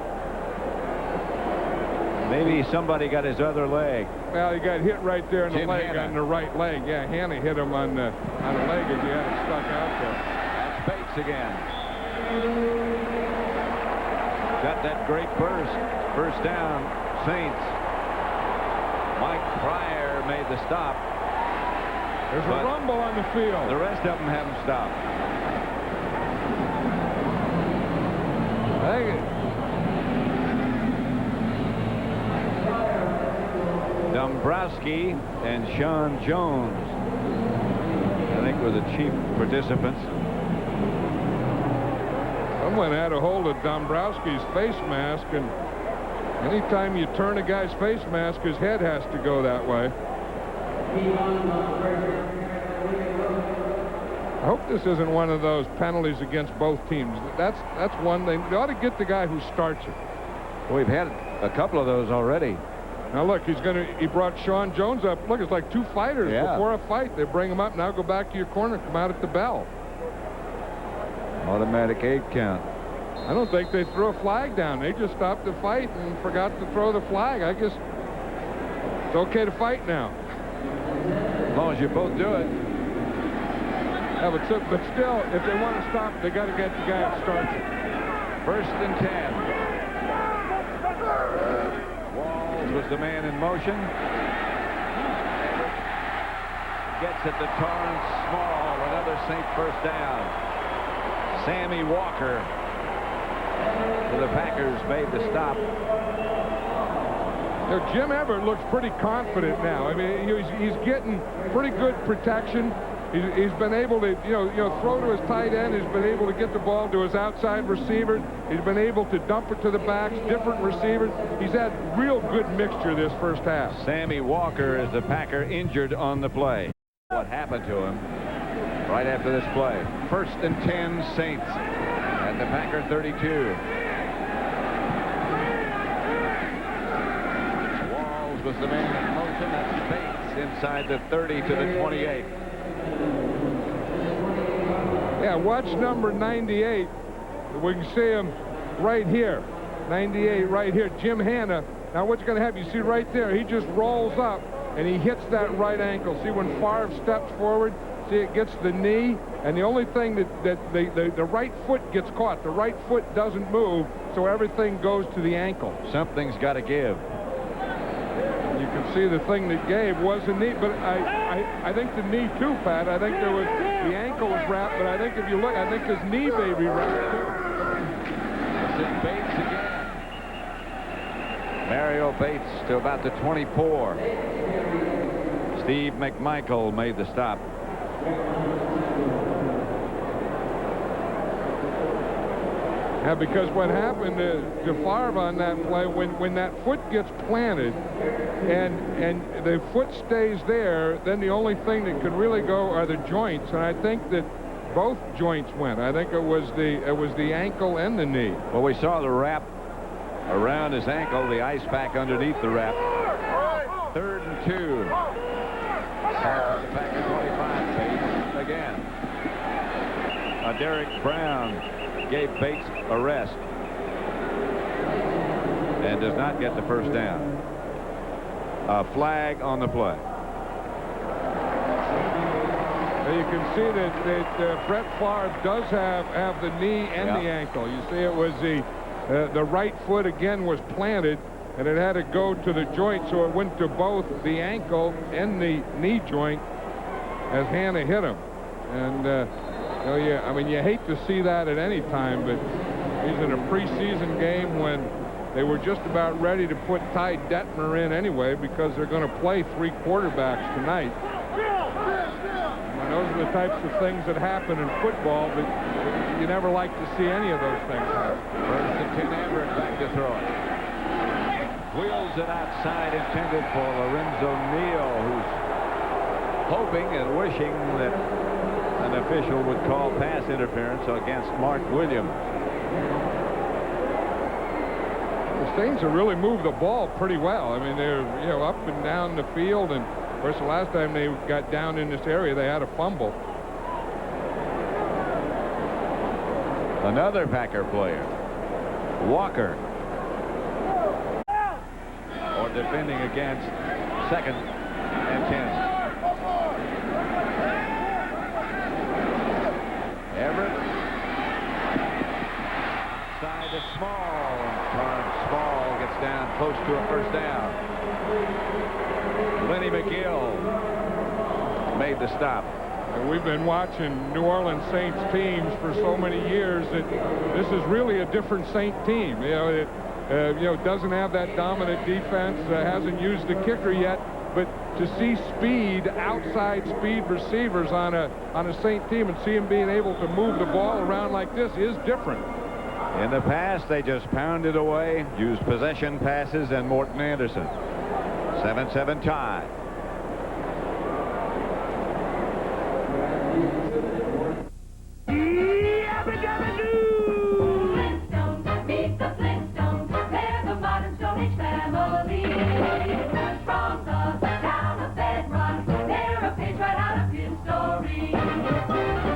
S1: Maybe somebody got his other leg.
S2: Well, he got hit right there in the leg,
S1: Hanna.
S2: on the right leg. Yeah, Hanna hit him on the leg as he had it stuck out there.
S1: That's Bates again. Got that great burst. First down, Saints. Mike Pryor made the stop.
S2: There's a rumble on the field.
S1: The rest of them haven't stopped. Dombrowski and Sean Jones, I think, were the chief participants.
S2: Someone had a hold of Dombrowski's face mask, and anytime you turn a guy's face mask, his head has to go that way. I hope this isn't one of those penalties against both teams. That's one thing. They ought to get the guy who starts it.
S1: We've had a couple of those already.
S2: Now look, he brought Sean Jones up. Look, it's like 2 fighters before a fight. They bring him up, now go back to your corner, come out at the bell.
S1: Automatic 8 count.
S2: I don't think they threw a flag down. They just stopped the fight and forgot to throw the flag. I guess it's okay to fight now.
S1: As long as you both do it.
S2: Yeah, but still, if they want to stop, they got to get the guy that starts it.
S1: First and 10. Walls was the man in motion. Gets it to Torrance Small. Another Saint first down. Sammy Walker, the Packers, made the stop.
S2: Jim Everett looks pretty confident now. I mean, he's getting pretty good protection. He's been able to, throw to his tight end. He's been able to get the ball to his outside receiver. He's been able to dump it to the backs, different receivers. He's had real good mixture this first half.
S1: Sammy Walker is the Packer injured on the play. What happened to him right after this play? First and 10 Saints at the Packer 32. Walls was the man in motion. That's Bates inside the 30 to the 28.
S2: Yeah, watch number 98. We can see him right here. 98 right here. Jim Hanna. Now what's going to happen? You see right there, he just rolls up and he hits that right ankle. See when Favre steps forward? See, it gets the knee, and the only thing that the right foot gets caught. The right foot doesn't move, so everything goes to the ankle.
S1: Something's got to give.
S2: You can see the thing that gave was the knee, but I think the knee too, Pat. I think the ankle was wrapped, but I think if you look, I think his knee may be wrapped too.
S1: This is Bates again. Mario Bates to about the 24. Steve McMichael made the stop.
S2: Yeah, because what happened to Favre on that play, when that foot gets planted and the foot stays there, then the only thing that could really go are the joints, and I think that both joints went. I think it was the ankle and the knee.
S1: Well, we saw the wrap around his ankle, the ice pack underneath the wrap. 3rd and 2. Starts at the Packer 25. Bates again. Derek Brown gave Bates a rest and does not get the first down. A flag on the play.
S2: You can see that Brett Favre does have the knee and the ankle. You see it was the right foot again was planted, and it had to go to the joint, so it went to both the ankle and the knee joint as Hannah hit him. And I mean, you hate to see that at any time, but he's in a preseason game when they were just about ready to put Ty Detmer in anyway, because they're going to play 3 quarterbacks tonight. And those are the types of things that happen in football, but you never like to see any of those things happen.
S1: 1st and 10, Everett back to throw it. Wheels it outside, intended for Lorenzo Neal, who's hoping and wishing that an official would call pass interference against Mark Williams.
S2: The Saints have really moved the ball pretty well. I mean, they're up and down the field, and of course the last time they got down in this area they had a fumble.
S1: Another Packer player, Walker, or defending against 2nd and 10. Everett outside to Small, and Small gets down close to a first down. Lenny McGill made the stop.
S2: And we've been watching New Orleans Saints teams for so many years that this is really a different Saint team. It doesn't have that dominant defense, hasn't used the kicker yet, but to see speed, outside speed receivers on a Saint team and see them being able to move the ball around like this is different.
S1: In the past, they just pounded away, used possession passes, and Morton Anderson. 7-7 tie.
S4: Flintstones, meet the Flintstones. They're the modern Stone Age family. From the town of Bedrock, they're a page right out of his story.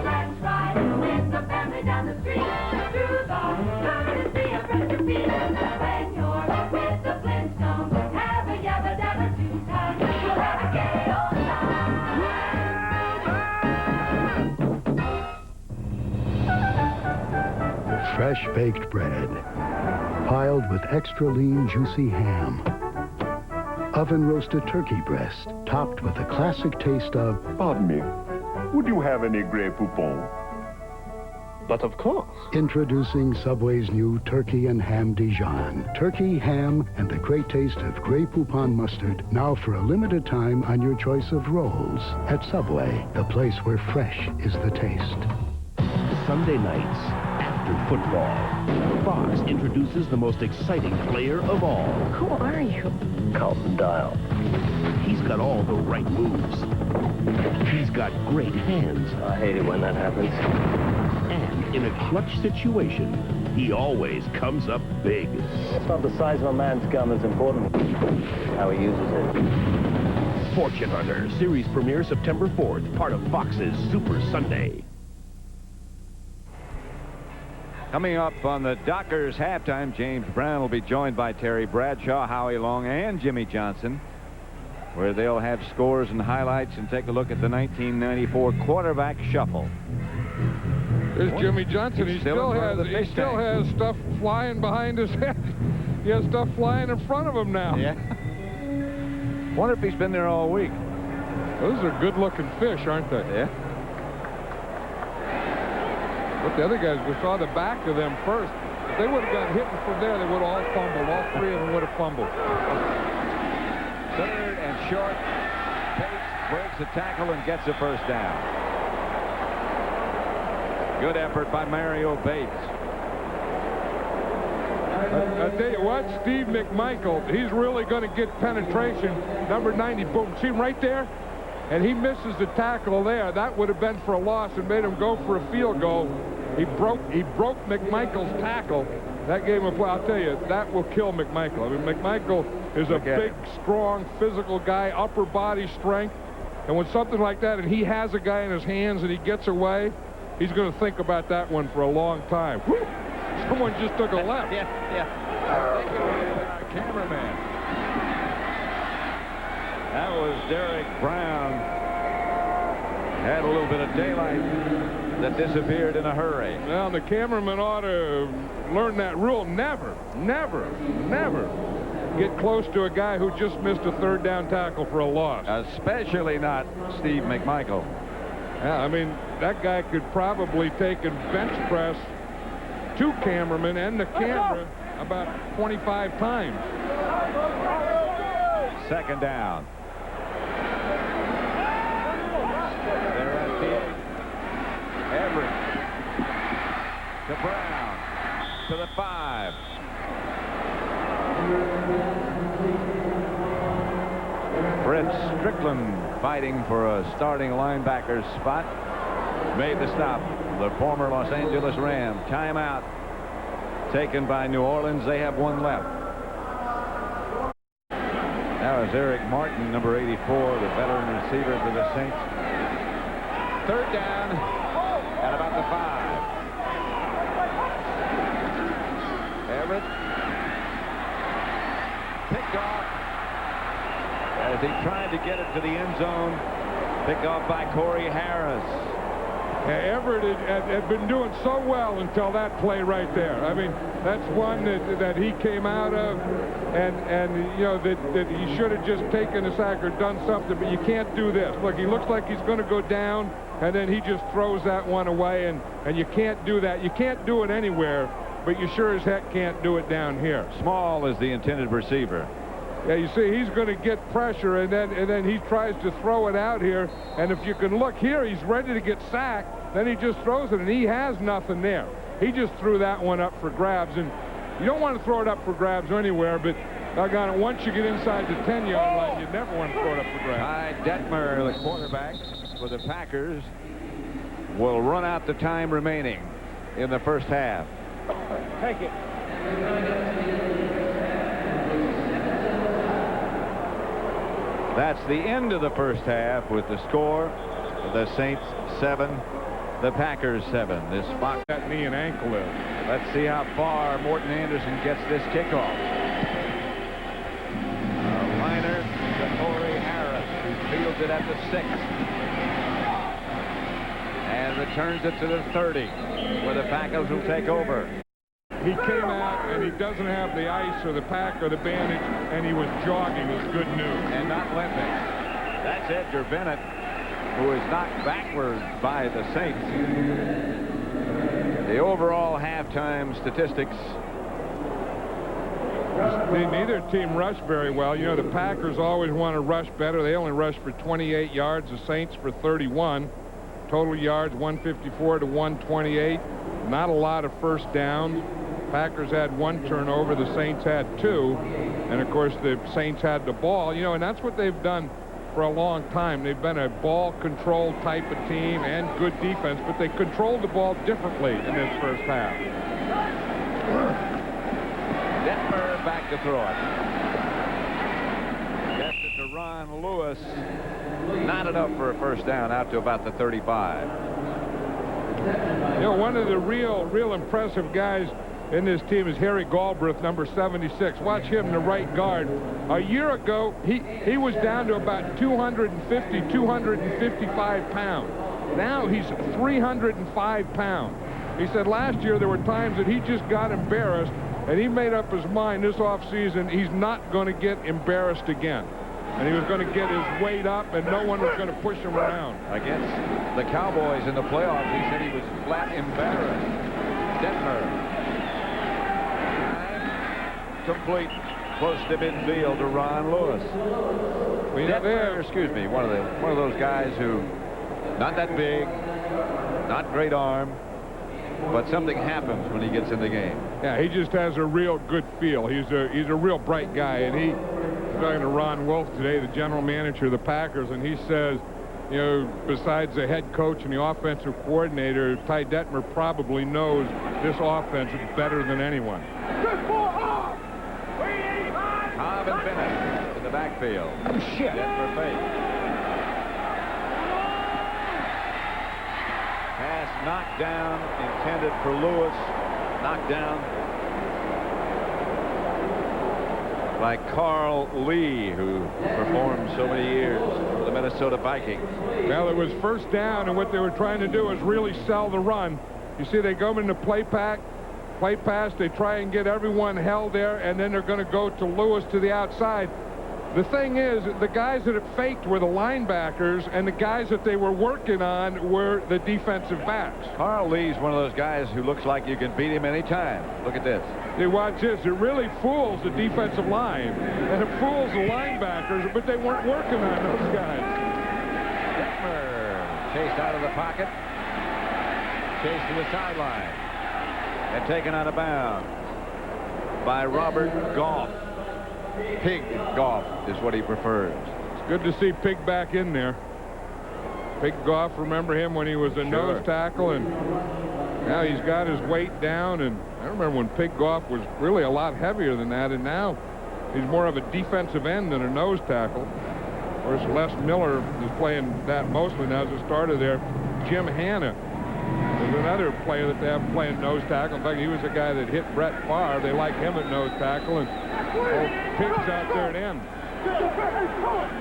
S4: Let's ride with the family down the street through the courtesy of President Pete. When you're with the Flintstones, have a yabba dabba two times. You'll have a gay old time.
S5: Fresh baked bread, piled with extra lean, juicy ham. Oven roasted turkey breast, topped with the classic taste of...
S6: Pardon me, would you have any Grey Poupon?
S7: But of course.
S5: Introducing Subway's new Turkey and Ham Dijon. Turkey, ham, and the great taste of Grey Poupon mustard, now for a limited time on your choice of rolls. At Subway, the place where fresh is the taste.
S7: Sunday nights, after football, Fox introduces the most exciting player of all.
S8: Who are you?
S7: Carlton Dial. He's got all the right moves. He's got great hands.
S9: I hate it when that happens.
S7: And in a clutch situation, he always comes up big.
S9: It's not the size of a man's gun that's important, how he uses it.
S7: Fortune Hunter, series premiere September 4th, part of Fox's Super Sunday.
S1: Coming up on the Dockers halftime, James Brown will be joined by Terry Bradshaw, Howie Long, and Jimmy Johnson, where they'll have scores and highlights and take a look at the 1994 quarterback shuffle.
S2: There's Jimmy Johnson. He still has stuff flying behind his head. He has stuff flying in front of him now.
S1: Yeah. Wonder if he's been there all week.
S2: Those are good-looking fish, aren't they?
S1: Yeah.
S2: But the other guys, we saw the back of them first. If they would have got hit from there, they would have all fumbled. All 3 of them would have fumbled.
S1: 3rd and short. Bates breaks the tackle and gets a first down. Good effort by Mario Bates.
S2: I tell you what, Steve McMichael, he's really going to get penetration. Number 90, boom, see him right there? And he misses the tackle there. That would have been for a loss and made him go for a field goal. He broke McMichael's tackle. That gave him a play. I'll tell you, that will kill McMichael. I mean, McMichael is a big, strong, physical guy, upper body strength. And when something like that, and he has a guy in his hands and he gets away, he's going to think about that one for a long time. Whew! Someone just took a left.
S1: Cameraman. That was Derek Brown. Had a little bit of daylight that disappeared in a hurry.
S2: Well, the cameraman ought to learn that rule. Never, never, never get close to a guy who just missed a third down tackle for a loss.
S1: Especially not Steve McMichael.
S2: Yeah, I mean, that guy could probably take and bench press two cameramen and the camera about 25 times.
S1: Second down. They're at the 8. Everett to Brown to the 5. Brett Strickland fighting for a starting linebacker spot. Made the stop. The former Los Angeles Ram. Timeout taken by New Orleans. They have one left. Now is Eric Martin, number 84, the veteran receiver for the Saints. Third down at about the 5. Everett picked off as he tried to get it to the end zone. Picked off by Corey Harris.
S2: Everett had been doing so well until that play right there. I mean, that's one that he came out of, and you know, that he should have just taken a sack or done something, but you can't do this. Look, he looks like he's going to go down, and then he just throws that one away, and you can't do that. You can't do it anywhere, but you sure as heck can't do it down here.
S1: Small is the intended receiver.
S2: Yeah, you see, he's going to get pressure, and then he tries to throw it out here. And if you can look here, he's ready to get sacked. Then he just throws it, and he has nothing there. He just threw that one up for grabs, and you don't want to throw it up for grabs anywhere, but doggone it, once you get inside the 10-yard line, you never want to throw it up for grabs.
S1: Ty Detmer, the quarterback for the Packers, will run out the time remaining in the first half.
S3: Take it.
S1: That's the end of the first half with the score. The Saints 7, the Packers 7. This Fox.
S2: That knee and ankle is.
S1: Let's see how far Morton Anderson gets this kickoff. A liner to Corey Harris, who fields it at the 6. And returns it to the 30, where the Packers will take over.
S2: He came out, and he doesn't have the ice or the pack or the bandage, and he was jogging. It's good news.
S1: And not limping. That's Edgar Bennett, who is knocked backwards by the Saints. The overall halftime statistics.
S2: Neither team rushed very well. You know, the Packers always want to rush better. They only rushed for 28 yards. The Saints for 31. Total yards 154 to 128. Not a lot of first downs. Packers had one turnover. The Saints had 2. And, of course, the Saints had the ball. You know, and that's what they've done for a long time. They've been a ball control type of team and good defense, but they controlled the ball differently in this first half.
S1: Detmer back to throw it. Gets it to Ron Lewis. Not enough for a first down out to about the 35.
S2: You know, one of the real impressive guys in this team is Harry Galbraith, number 76. Watch him, the right guard. A year ago, he was down to about 250, 255 pounds. Now he's 305 pounds. He said last year there were times that he just got embarrassed, and he made up his mind this offseason he's not going to get embarrassed again. And he was going to get his weight up, and no one was going to push him around.
S1: Against the Cowboys in the playoffs, he said he was flat embarrassed. Detmer. Complete close to midfield to Ron Lewis. Detmer, excuse me, one of those guys who not that big, not great arm, but something happens when he gets in the game.
S2: Yeah, he just has a real good feel. He's a real bright guy, and he was talking to Ron Wolf today, the general manager of the Packers, and he says, you know, besides the head coach and the offensive coordinator, Ty Detmer probably knows this offense better than anyone.
S1: Tom Kevin Bennett in the backfield. Detmer fake. Pass knocked down, intended for Lewis. Knocked down by Carl Lee, who performed so many years for the Minnesota Vikings.
S2: Well, it was first down, and what they were trying to do is really sell the run. You see, they go into play pass, they try and get everyone held there, and then they're going to go to Lewis to the outside. The thing is, the guys that it faked were the linebackers, and the guys that they were working on were the defensive backs.
S1: Carl Lee's one of those guys who looks like you can beat him anytime. Look at this.
S2: Hey, watch this. It really fools the defensive line, and it fools the linebackers, but they weren't working on those guys.
S1: Detmer chased out of the pocket, chased to the sideline, and taken out of bounds by Robert Goff. Pig Goff is what he prefers.
S2: It's good to see Pig back in there. Pig Goff, remember him when he was a nose tackle, and now he's got his weight down. And I remember when Pig Goff was really a lot heavier than that, and now he's more of a defensive end than a nose tackle. Of course, Les Miller is playing that mostly now as a starter there. Jim Hanna is another player that they have playing nose tackle. In fact, he was the guy that hit Brett Favre. They like him at nose tackle, and Pig's out there at end.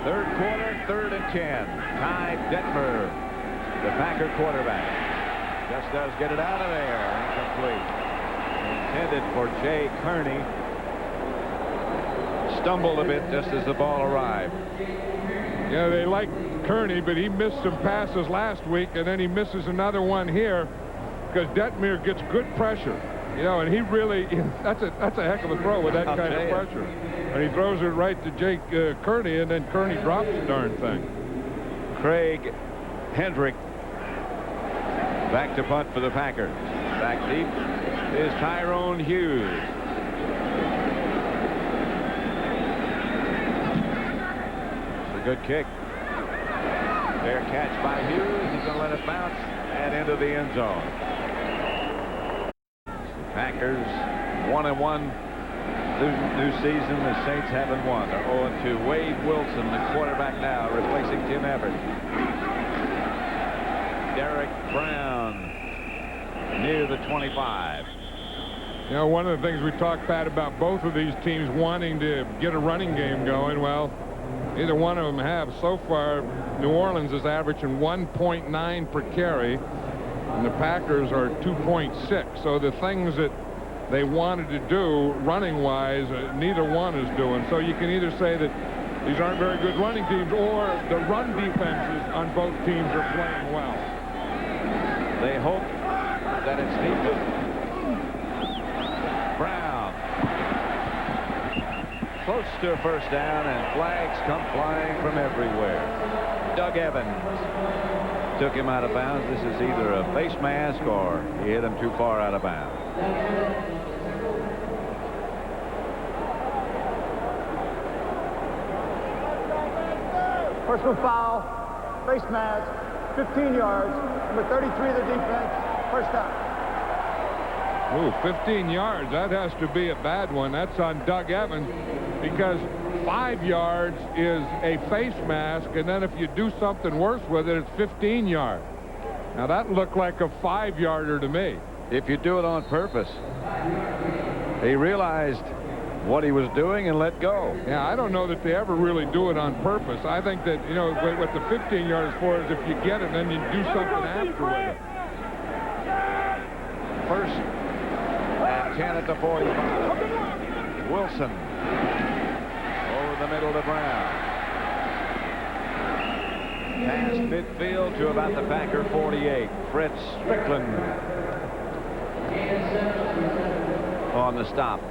S1: Third quarter, 3rd and 10. Ty Detmer, the Packer quarterback, just does get it out of there. Incomplete. Intended for Jay Kearney. Stumbled a bit just as the ball arrived.
S2: Yeah, they like Kearney, but he missed some passes last week, and then he misses another one here because Detmer gets good pressure. You know, and he really, that's a heck of a throw with that kind of pressure. And he throws it right to Jake Kearney, and then Kearney drops the darn thing.
S1: Craig Hendrick back to punt for the Packers. Back deep is Tyrone Hughes. It's a good kick. Fair catch by Hughes. He's going to let it bounce and into the end zone. Packers 1-1 new season. The Saints haven't won. They're 0-2. Wade Wilson, the quarterback now, replacing Tim Everett. Derek Brown near the 25.
S2: You know, one of the things we talked, Pat, about both of these teams wanting to get a running game going, well, neither one of them have. So far, New Orleans is averaging 1.9 per carry, and the Packers are 2.6. So the things that they wanted to do running-wise, neither one is doing. So you can either say that these aren't very good running teams, or the run defenses on both teams are playing well.
S1: They hope that it's deep. Brown close to a first down, and flags come flying from everywhere. Doug Evans took him out of bounds. This is either a face mask or he hit him too far out of bounds.
S3: Personal foul, face mask, 15 yards, number 33 of the defense, first down.
S2: Ooh, 15 yards. That has to be a bad one. That's on Doug Evans, because 5 yards is a face mask, and then if you do something worse with it, it's 15 yards. Now that looked like a 5-yarder to me.
S1: If you do it on purpose. He realized what he was doing and let go.
S2: Yeah, I don't know that they ever really do it on purpose. I think that, you know, what the 15 yards for is if you get it, then you do something after with it.
S1: First and 10 at the 45. Wilson over the middle to Brown. Past midfield to about the Packer 48. Fritz Strickland on the stop.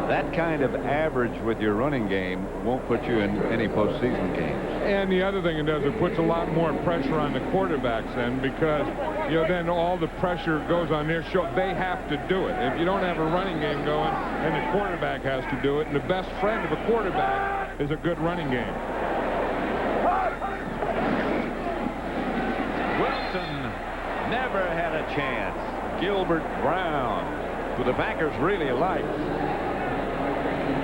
S1: That kind of average with your running game won't put you in any postseason games.
S2: And the other thing it does, it puts a lot more pressure on the quarterbacks then, because, you know, then all the pressure goes on their shoulder. They have to do it. If you don't have a running game going, then the quarterback has to do it. And the best friend of a quarterback is a good running game.
S1: Wilson never had a chance. Gilbert Brown, who the Packers really liked,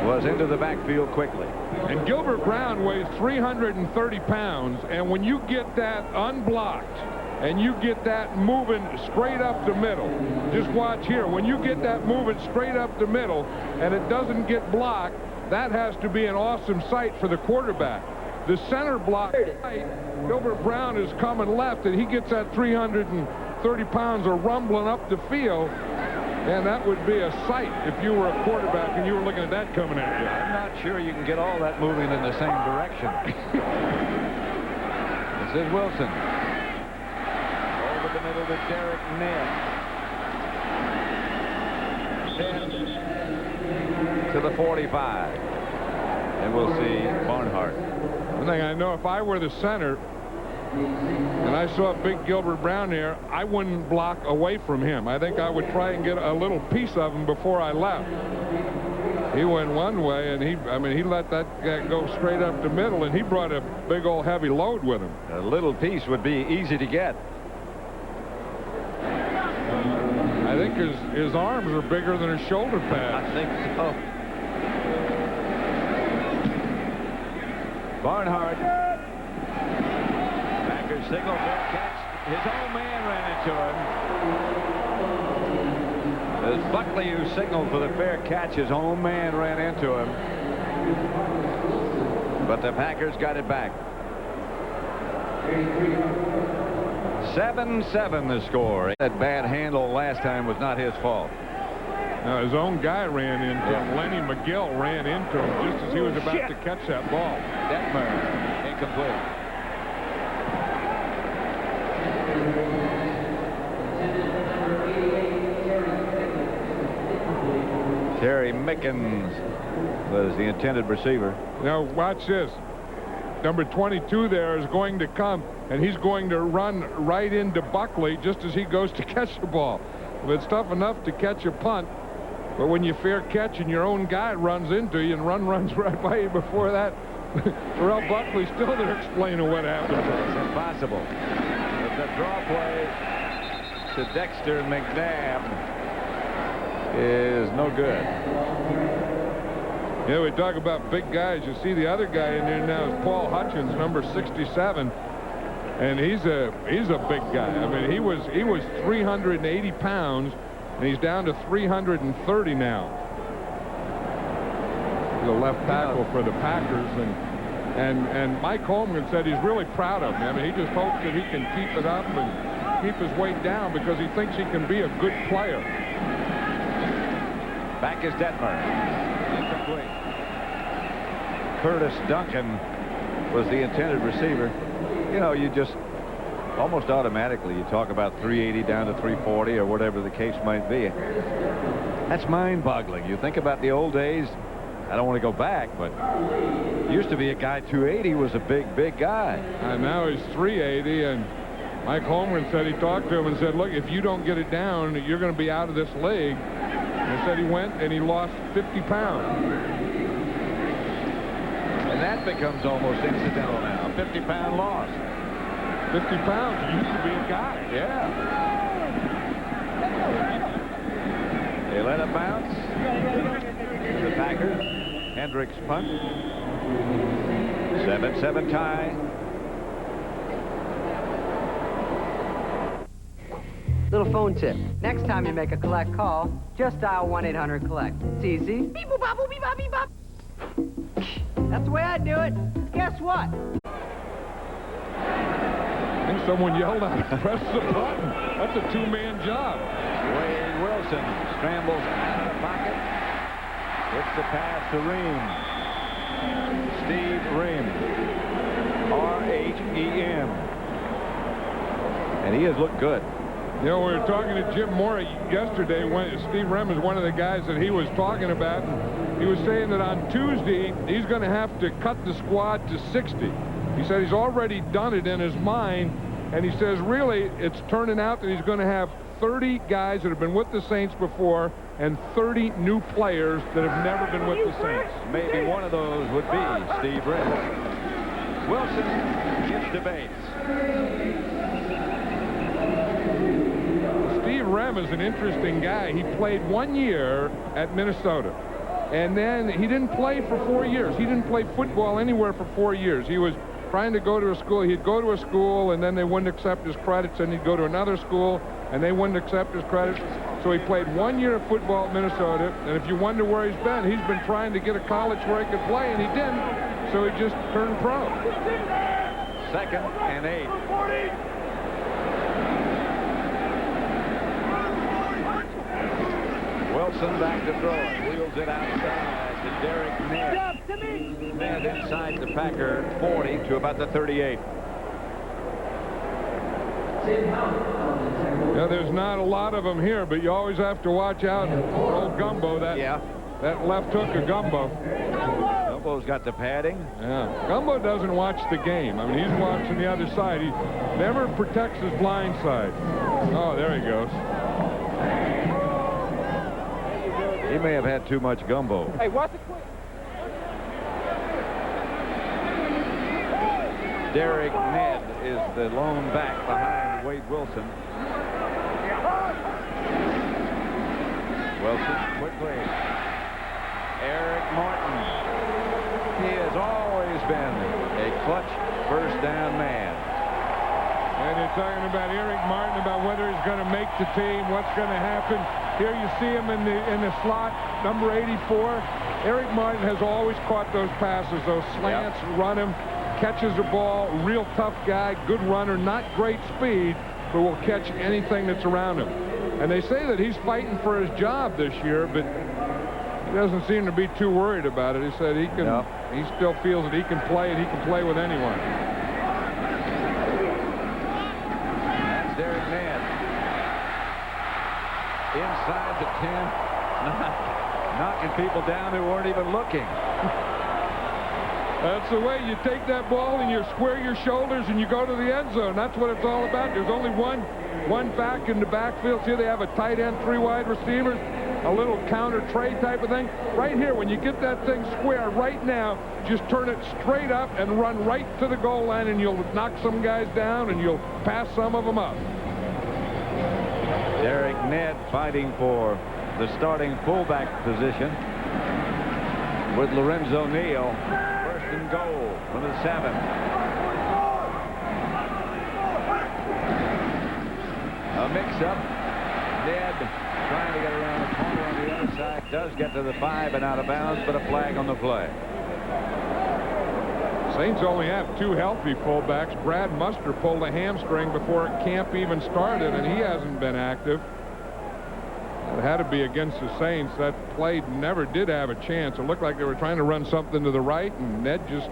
S1: was into the backfield quickly.
S2: And Gilbert Brown weighs 330 pounds, and when you get that unblocked and you get that moving straight up the middle, just watch here. When you get that moving straight up the middle and it doesn't get blocked, that has to be an awesome sight for the quarterback. The center block right, Gilbert Brown is coming left, and he gets that 330 pounds of rumbling up the field. And that would be a sight if you were a quarterback and you were looking at that coming at you.
S1: I'm not sure you can get all that moving in the same direction. This is Wilson. Over the middle to Derek Ness. 10 to the 45. And we'll see Barnhart.
S2: One thing I know, if I were the center and I saw big Gilbert Brown there, I wouldn't block away from him. I think I would try and get a little piece of him before I left. He went one way, and he let that guy go straight up the middle, and he brought a big old heavy load with him.
S1: A little piece would be easy to get.
S2: I think his arms are bigger than his shoulder pads.
S1: I think so. Barnhart. Packers signal for a catch. His own man ran into him. It was Buckley who signaled for the fair catch. His own man ran into him. But the Packers got it back. 7-7 the score. That bad handle last time was not his fault.
S2: Now, his own guy ran into him. Lenny McGill ran into him just as he was about to catch that ball.
S1: Detmer, incomplete. Terry Mickens was the intended receiver.
S2: Now, watch this. Number 22 there is going to come, and he's going to run right into Buckley just as he goes to catch the ball. It's tough enough to catch a punt, but when you fair catch and your own guy runs into you and runs right by you before that, Terrell Buckley's still there explaining what happened.
S1: It's impossible. But the draw play to Dexter McNabb is no good.
S2: Yeah, we talk about big guys. You see the other guy in there now is Paul Hutchins, number 67, and he's a big guy. I mean, he was 380 pounds, and he's down to 330 now. The left tackle for the Packers, and Mike Holmgren said he's really proud of him. I mean, he just hopes that he can keep it up and keep his weight down because he thinks he can be a good player.
S1: Back is Detmer. Incomplete. Curtis Duncan was the intended receiver. You know, you just almost automatically you talk about 380 down to 340 or whatever the case might be. That's mind-boggling. You think about the old days. I don't want to go back, but used to be a guy 280 was a big guy.
S2: And now he's 380, and Mike Holmgren said he talked to him and said, look, if you don't get it down, you're going to be out of this league. And said he went and he lost 50 pounds.
S1: And that becomes almost incidental now. 50-pound loss.
S2: 50 pounds. You used to be a guy.
S1: Yeah. They let it bounce. The Packers. Hendricks punt. 7-7 tie.
S8: Little phone tip. Next time you make a collect call, just dial 1-800-COLLECT. It's easy. Beep boop bop boop beep bop beep bop. That's the way I do it. Guess what?
S2: I think someone yelled out, press the button. That's a two-man job.
S1: Wade Wilson scrambles out of the pocket. It's the pass to Ream. Steve Ream. R-H-E-M. And he has looked good.
S2: You know, we were talking to Jim Moore yesterday when Steve Rem is one of the guys that he was talking about. And he was saying that on Tuesday, he's going to have to cut the squad to 60. He said he's already done it in his mind. And he says, really, it's turning out that he's going to have 30 guys that have been with the Saints before and 30 new players that have never been with the Saints.
S1: Maybe one of those would be Steve Rem. Wilson gives to Bates.
S2: Steve Rem is an interesting guy. He played 1 year at Minnesota. And then he didn't play for 4 years. He didn't play football anywhere for 4 years. He was trying to go to a school. He'd go to a school, and then they wouldn't accept his credits, and he'd go to another school, and they wouldn't accept his credits. So he played 1 year of football at Minnesota, and if you wonder where he's been trying to get a college where he could play, and he didn't, so he just turned pro.
S1: 2nd and 8. Wilson back to throw it. Wheels it outside to Derek Ned. Ned inside the Packer 40 to about the 38.
S2: Yeah, there's not a lot of them here, but you always have to watch out for old Gumbo. That left hook of Gumbo.
S1: Gumbo's got the padding.
S2: Yeah, Gumbo doesn't watch the game. I mean, he's watching the other side. He never protects his blind side. Oh, there he goes.
S1: He may have had too much Gumbo.
S2: Hey, watch it quick.
S1: Derek Ned is the lone back behind Wade Wilson. Wilson quickly. Eric Martin. He has always been a clutch first down man.
S2: And you're talking about Eric Martin, about whether he's going to make the team, what's going to happen. Here you see him in the slot, number 84. Eric Martin has always caught those passes, those slants, run him, catches the ball, real tough guy, good runner, not great speed, but will catch anything that's around him. And they say that he's fighting for his job this year, but he doesn't seem to be too worried about it. He said he can. He still feels that he can play, and he can play with anyone.
S1: That's Derek Ned. Inside the 10, knocking people down who weren't even looking.
S2: That's the way you take that ball and you square your shoulders and you go to the end zone. That's what it's all about. There's only one back in the backfield. Here they have a tight end, 3 wide receivers, a little counter trade type of thing. Right here, when you get that thing square right now, just turn it straight up and run right to the goal line, and you'll knock some guys down and you'll pass some of them up.
S1: Derek Ned fighting for the starting fullback position with Lorenzo Neal. First and goal from the 7. A mix-up. Ned trying to get around the corner on the other side. Does get to the 5 and out of bounds, but a flag on the play.
S2: Saints only have 2 healthy fullbacks. Brad Muster pulled a hamstring before camp even started, and he hasn't been active. It had to be against the Saints. That play never did have a chance. It looked like they were trying to run something to the right, and Ned just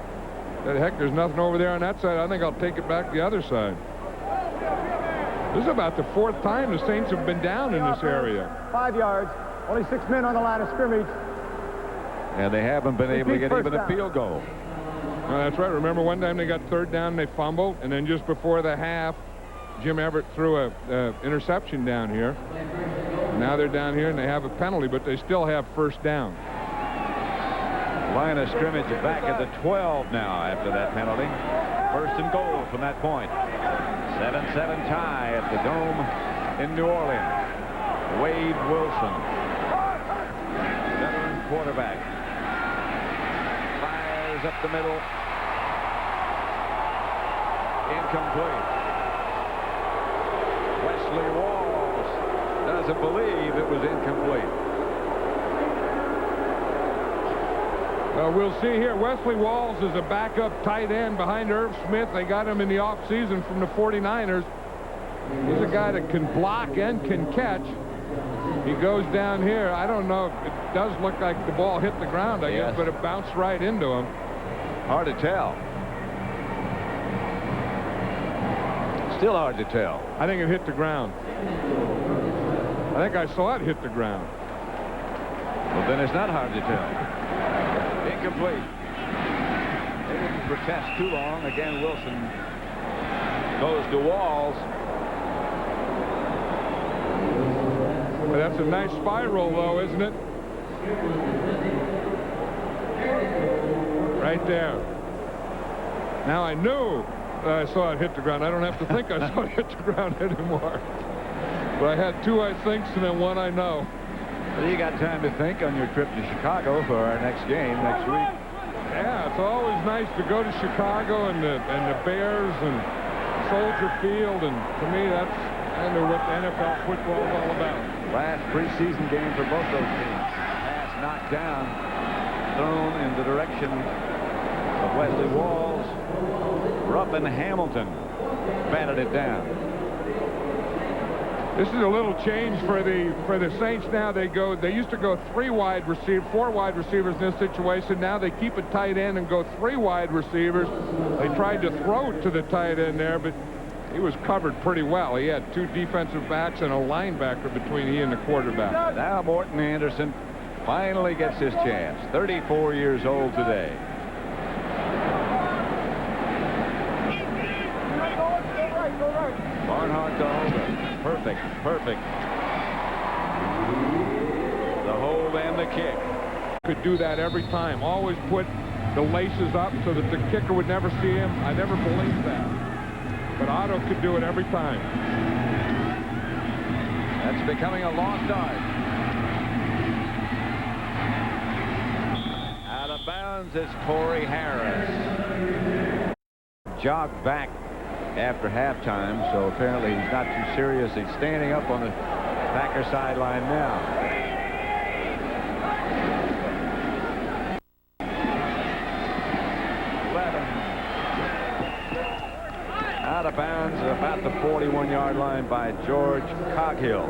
S2: said, heck, there's nothing over there on that side. I think I'll take it back the other side. This is about the 4th time the Saints have been down in this area.
S3: 5 yards. Only 6 men on the line of scrimmage.
S1: And they haven't been able to get even a field goal.
S2: Well, that's right. Remember one time they got 3rd down and they fumbled, and then just before the half, Jim Everett threw a interception down here. Now they're down here and they have a penalty, but they still have 1st down.
S1: Line of scrimmage back at the 12 now after that penalty. 1st and goal from that point. 7-7 tie at the Dome in New Orleans. Wade Wilson, veteran quarterback, fires up the middle. Incomplete. Wesley Walls doesn't believe it was incomplete.
S2: Well, we'll see here. Wesley Walls is a backup tight end behind Irv Smith. They got him in the offseason from the 49ers. He's a guy that can block and can catch. He goes down here. I don't know. It does look like the ball hit the ground, I guess, but it bounced right into him.
S1: Hard to tell. Still hard to tell.
S2: I think it hit the ground. I think I saw it hit the ground.
S1: Well, then it's not hard to tell. Incomplete. They didn't protest too long. Again, Wilson goes to Walls.
S2: But that's a nice spiral, though, isn't it? Right there. Now I knew I saw it hit the ground. I don't have to think I saw it hit the ground anymore. But I had 2 I thinks and then 1 I know.
S1: Well, you got time to think on your trip to Chicago for our next game next week.
S2: Yeah, it's always nice to go to Chicago and the Bears and Soldier Field, and to me that's kind of what NFL football is all about.
S1: Last preseason game for both those teams. Pass knocked down, thrown in the direction of Wesley Walls. Ruffin Hamilton batted it down.
S2: This is a little change for the Saints now. They used to go 4 wide receivers in this situation. Now they keep a tight end and go 3 wide receivers. They tried to throw to the tight end there, but he was covered pretty well. He had 2 defensive backs and a linebacker between he and the quarterback.
S1: Now Morton Anderson finally gets his chance. 34 years old today. Barnhart to Holder. Perfect. The hold and the kick.
S2: Could do that every time. Always put the laces up so that the kicker would never see him. I never believed that. But Otto could do it every time.
S1: That's becoming a lost art. Out of bounds is Corey Harris. Jogged back after halftime, so apparently he's not too serious. He's standing up on the Packer sideline now. Out of bounds at about the 41-yard line by George Coghill.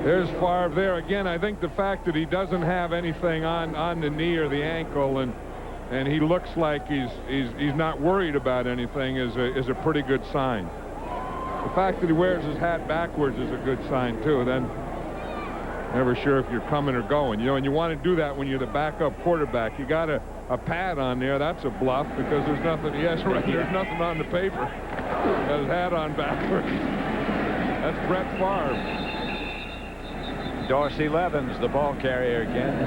S2: There's Favre there again. I think the fact that he doesn't have anything on the knee or the ankle, and he looks like he's not worried about anything is a pretty good sign. The fact that he wears his hat backwards is a good sign too. Then never sure if you're coming or going, and you want to do that when you're the backup quarterback. You got a pad on there. That's a bluff because there's nothing. Yes, right. There's nothing on the paper. Got his hat on backwards. That's Brett Favre.
S1: Dorsey Levens, the ball carrier again.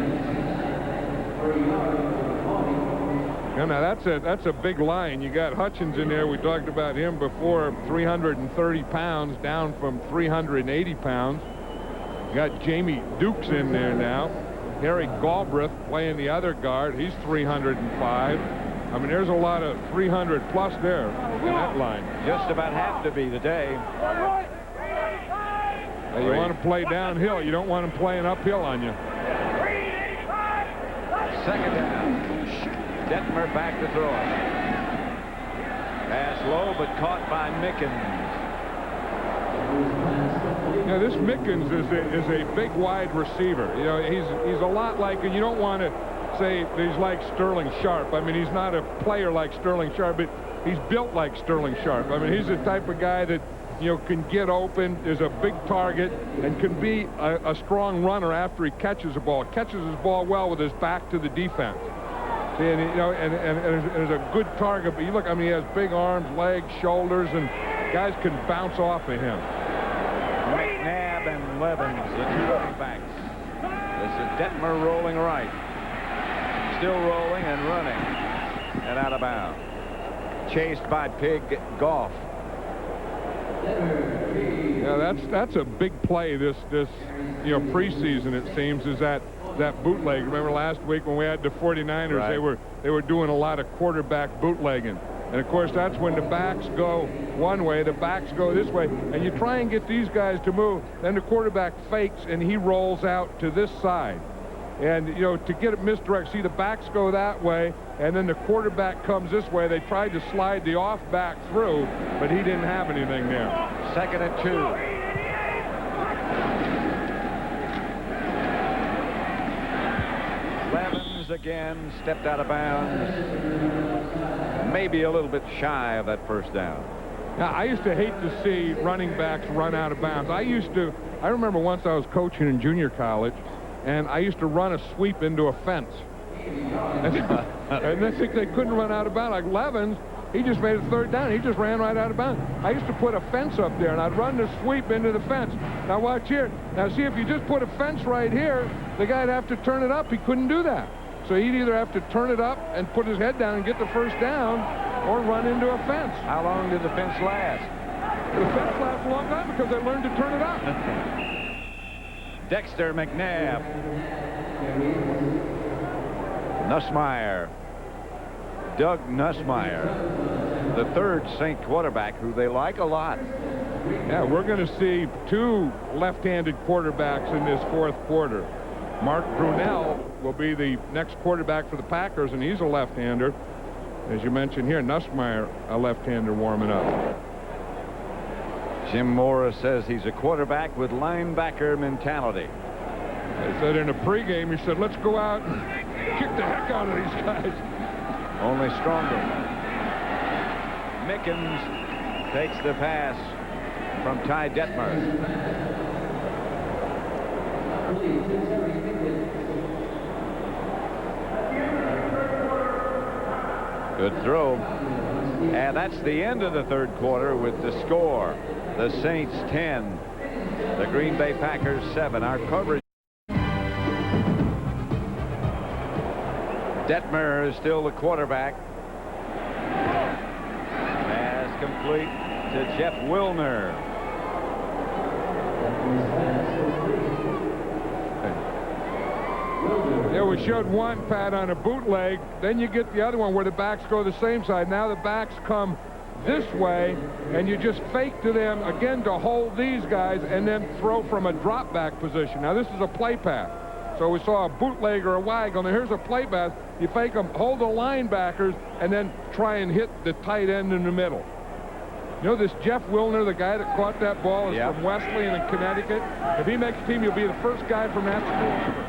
S2: Yeah, now that's a big line. You got Hutchins in there. We talked about him before, 330 pounds, down from 380 pounds. You got Jamie Dukes in there now. Harry Galbraith playing the other guard. He's 305. I mean, there's a lot of 300 plus there in that line.
S1: Just about have to be the day.
S2: Now, you want to play downhill. You don't want them playing uphill on you.
S1: Second down. Detmer back to throw it. Pass low, but caught by Mickens.
S2: Now this Mickens is a big wide receiver. He's a lot like, and you don't want to say he's like Sterling Sharp. I mean, he's not a player like Sterling Sharp, but he's built like Sterling Sharp. I mean, he's the type of guy that can get open, is a big target, and can be a strong runner after he catches the ball. Catches his ball well with his back to the defense. See, and is a good target. But you look, I mean, he has big arms, legs, shoulders, and guys can bounce off of him.
S1: McNabb and Levens, the 2 running backs. This is Detmer rolling right. Still rolling and running. And out of bounds. Chased by Pig Goff.
S2: Yeah, that's a big play this preseason, it seems, is that bootleg. Remember last week when we had the 49ers, right. they were doing a lot of quarterback bootlegging. And of course that's when the backs go one way, the backs go this way, and you try and get these guys to move, then the quarterback fakes and he rolls out to this side. And to get it misdirected, see the backs go that way and then the quarterback comes this way. They tried to slide the off back through, but he didn't have anything there.
S1: Second and 2. Levens again stepped out of bounds. Maybe a little bit shy of that first down.
S2: Now, I used to hate to see running backs run out of bounds. I remember once I was coaching in junior college, and I used to run a sweep into a fence. And they think they couldn't run out of bounds. Like Levens, he just made a third down. He just ran right out of bounds. I used to put a fence up there, and I'd run the sweep into the fence. Now, watch here. Now, see, if you just put a fence right here, the guy'd have to turn it up. He couldn't do that. So he'd either have to turn it up and put his head down and get the first down or run into a fence.
S1: How long did the fence last?
S2: The fence lasts a long time because they learned to turn it up.
S1: Dexter McNabb. Nussmeier. Doug Nussmeier, the third Saint quarterback who they like a lot.
S2: Yeah, we're going to see two left-handed quarterbacks in this fourth quarter. Mark Brunell will be the next quarterback for the Packers, and he's a left-hander. As you mentioned here, Nussmeier, a left-hander warming up.
S1: Jim Mora says he's a quarterback with linebacker mentality.
S2: They said in a pregame, he said, let's go out and kick the heck out of these guys.
S1: Only stronger. Mickens takes the pass from Ty Detmer. Good throw. And that's the end of the third quarter with the score. The Saints 10. The Green Bay Packers 7. Our coverage. Detmer is still the quarterback. Pass complete to Jeff Wilner.
S2: Yeah, we showed one, Pat, on a bootleg. Then you get the other one where the backs go the same side. Now the backs come this way, and you just fake to them again to hold these guys and then throw from a drop back position. Now this is a play pass. So we saw a bootleg or a waggle. Now here's a play pass. You fake them, hold the linebackers, and then try and hit the tight end in the middle. You know this Jeff Wilner, the guy that caught that ball, is from Wesleyan in Connecticut. If he makes a team, he'll be the first guy from that school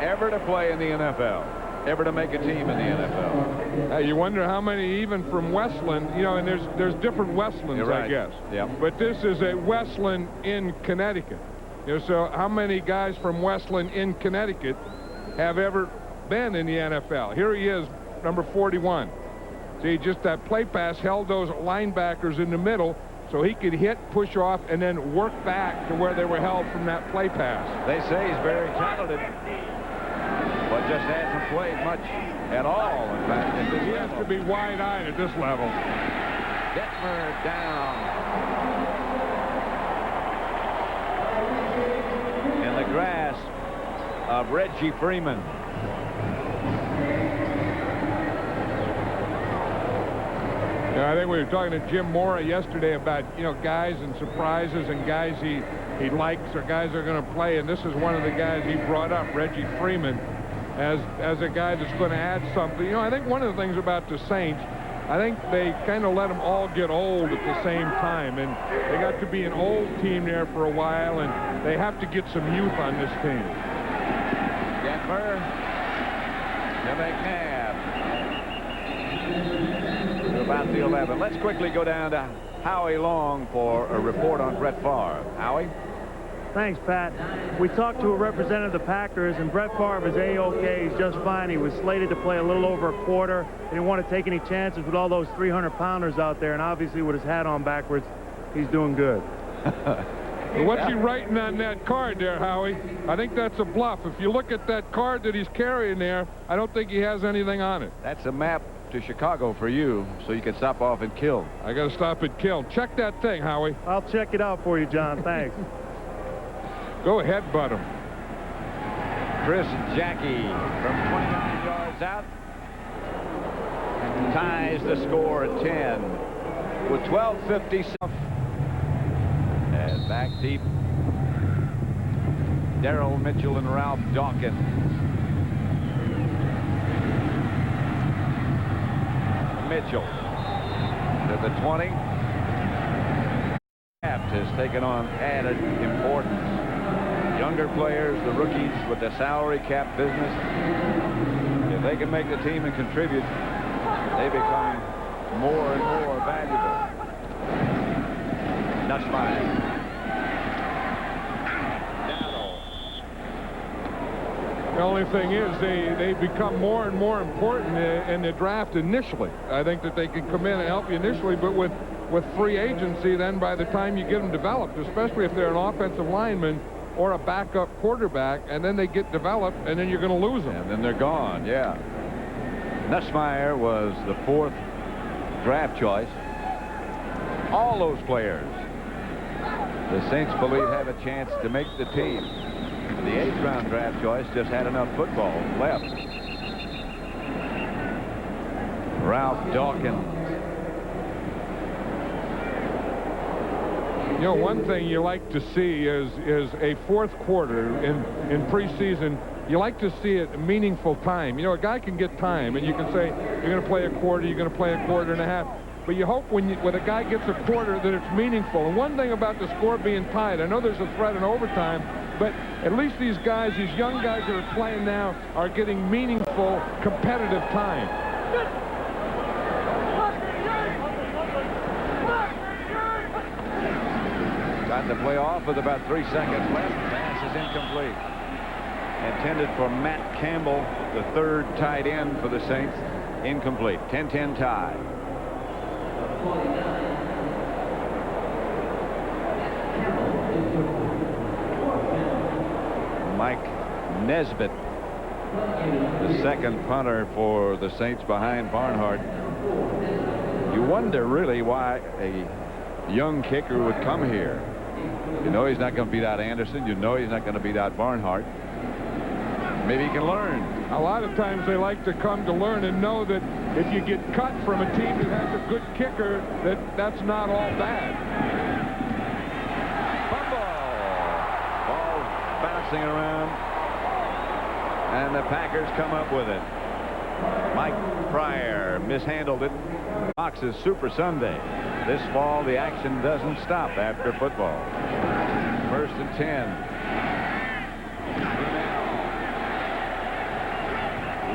S1: ever to play in the NFL. Ever to make a team in the NFL.
S2: You wonder how many even from Westland, you know, and there's different Westlands,
S1: right.
S2: I guess.
S1: Yeah.
S2: But this is a Westland in Connecticut. You know, so how many guys from Westland in Connecticut have ever been in the NFL? Here he is, number 41. See, just that play pass held those linebackers in the middle so he could hit, push off, and then work back to where they were held from that play pass.
S1: They say he's very talented, but just hasn't played much at all. In fact,
S2: he has to be wide-eyed at this level.
S1: Detmer down. In the grasp of Reggie Freeman.
S2: Yeah, I think we were talking to Jim Mora yesterday about, you know, guys and surprises and guys he likes or guys are going to play, and this is one of the guys he brought up, Reggie Freeman, as a guy that's going to add something. You know, I think one of the things about the Saints, I think they kind of let them all get old at the same time, and they got to be an old team there for a while, and they have to get some youth on this team.
S1: Detmer to McNabb. To about the 11. Let's quickly go down to Howie Long for a report on Brett Favre. Howie?
S10: Thanks, Pat. We talked to a representative of the Packers, and Brett Favre is A-OK. He's just fine. He was slated to play a little over a quarter. He didn't want to take any chances with all those 300-pounders out there, and obviously with his hat on backwards, he's doing good.
S2: What's he writing on that card there, Howie? I think that's a bluff. If you look at that card that he's carrying there, I don't think he has anything on it.
S1: That's a map to Chicago for you, so you can stop off at Kiln.
S2: I got to stop at Kiln. Check that thing, Howie.
S10: I'll check it out for you, John. Thanks.
S2: Go ahead, butt him.
S1: Chris Jackie from 29 yards out ties the score at 10 with 12:50. And back deep, Darrell Mitchell and Ralph Dawkins. Mitchell to the 20. Has taken on added importance. Younger players, the rookies with the salary cap business, if they can make the team and contribute, they become more and more valuable. Nussmeier.
S2: The only thing is they become more and more important in the draft initially. I think that they can come in and help you initially, but with free agency, then by the time you get them developed, especially if they're an offensive lineman or a backup quarterback, and then they get developed, and then you're going to lose them.
S1: And then they're gone, yeah. Nussmeier was the 4th draft choice. all those players the Saints believe have a chance to make the team. The 8th round draft choice just had enough football left. Ralph Dawkins.
S2: You know, one thing you like to see is a fourth quarter in preseason. You like to see it meaningful time. You know, a guy can get time, and you can say you're going to play a quarter, you're going to play a quarter and a half. But you hope when a guy gets a quarter that it's meaningful. And one thing about the score being tied, I know there's a threat in overtime, but at least these guys, these young guys that are playing now, are getting meaningful, competitive time.
S1: Got the play off with about 3 seconds left. Pass is incomplete. Intended for Matt Campbell, the 3rd tight end for the Saints. Incomplete. 10-10 tie. Mike Nesbitt, the 2nd punter for the Saints behind Barnhart. You wonder really why a young kicker would come here. You know he's not going to beat out Anderson. You know he's not going to beat out Barnhart. Maybe he can learn.
S2: A lot of times they like to come to learn and know that if you get cut from a team that has a good kicker, that's not all bad. Fumble.
S1: Ball bouncing around, and the Packers come up with it. Mike Pryor mishandled it. Fox's Super Sunday. This fall, the action doesn't stop after football. 1st and 10.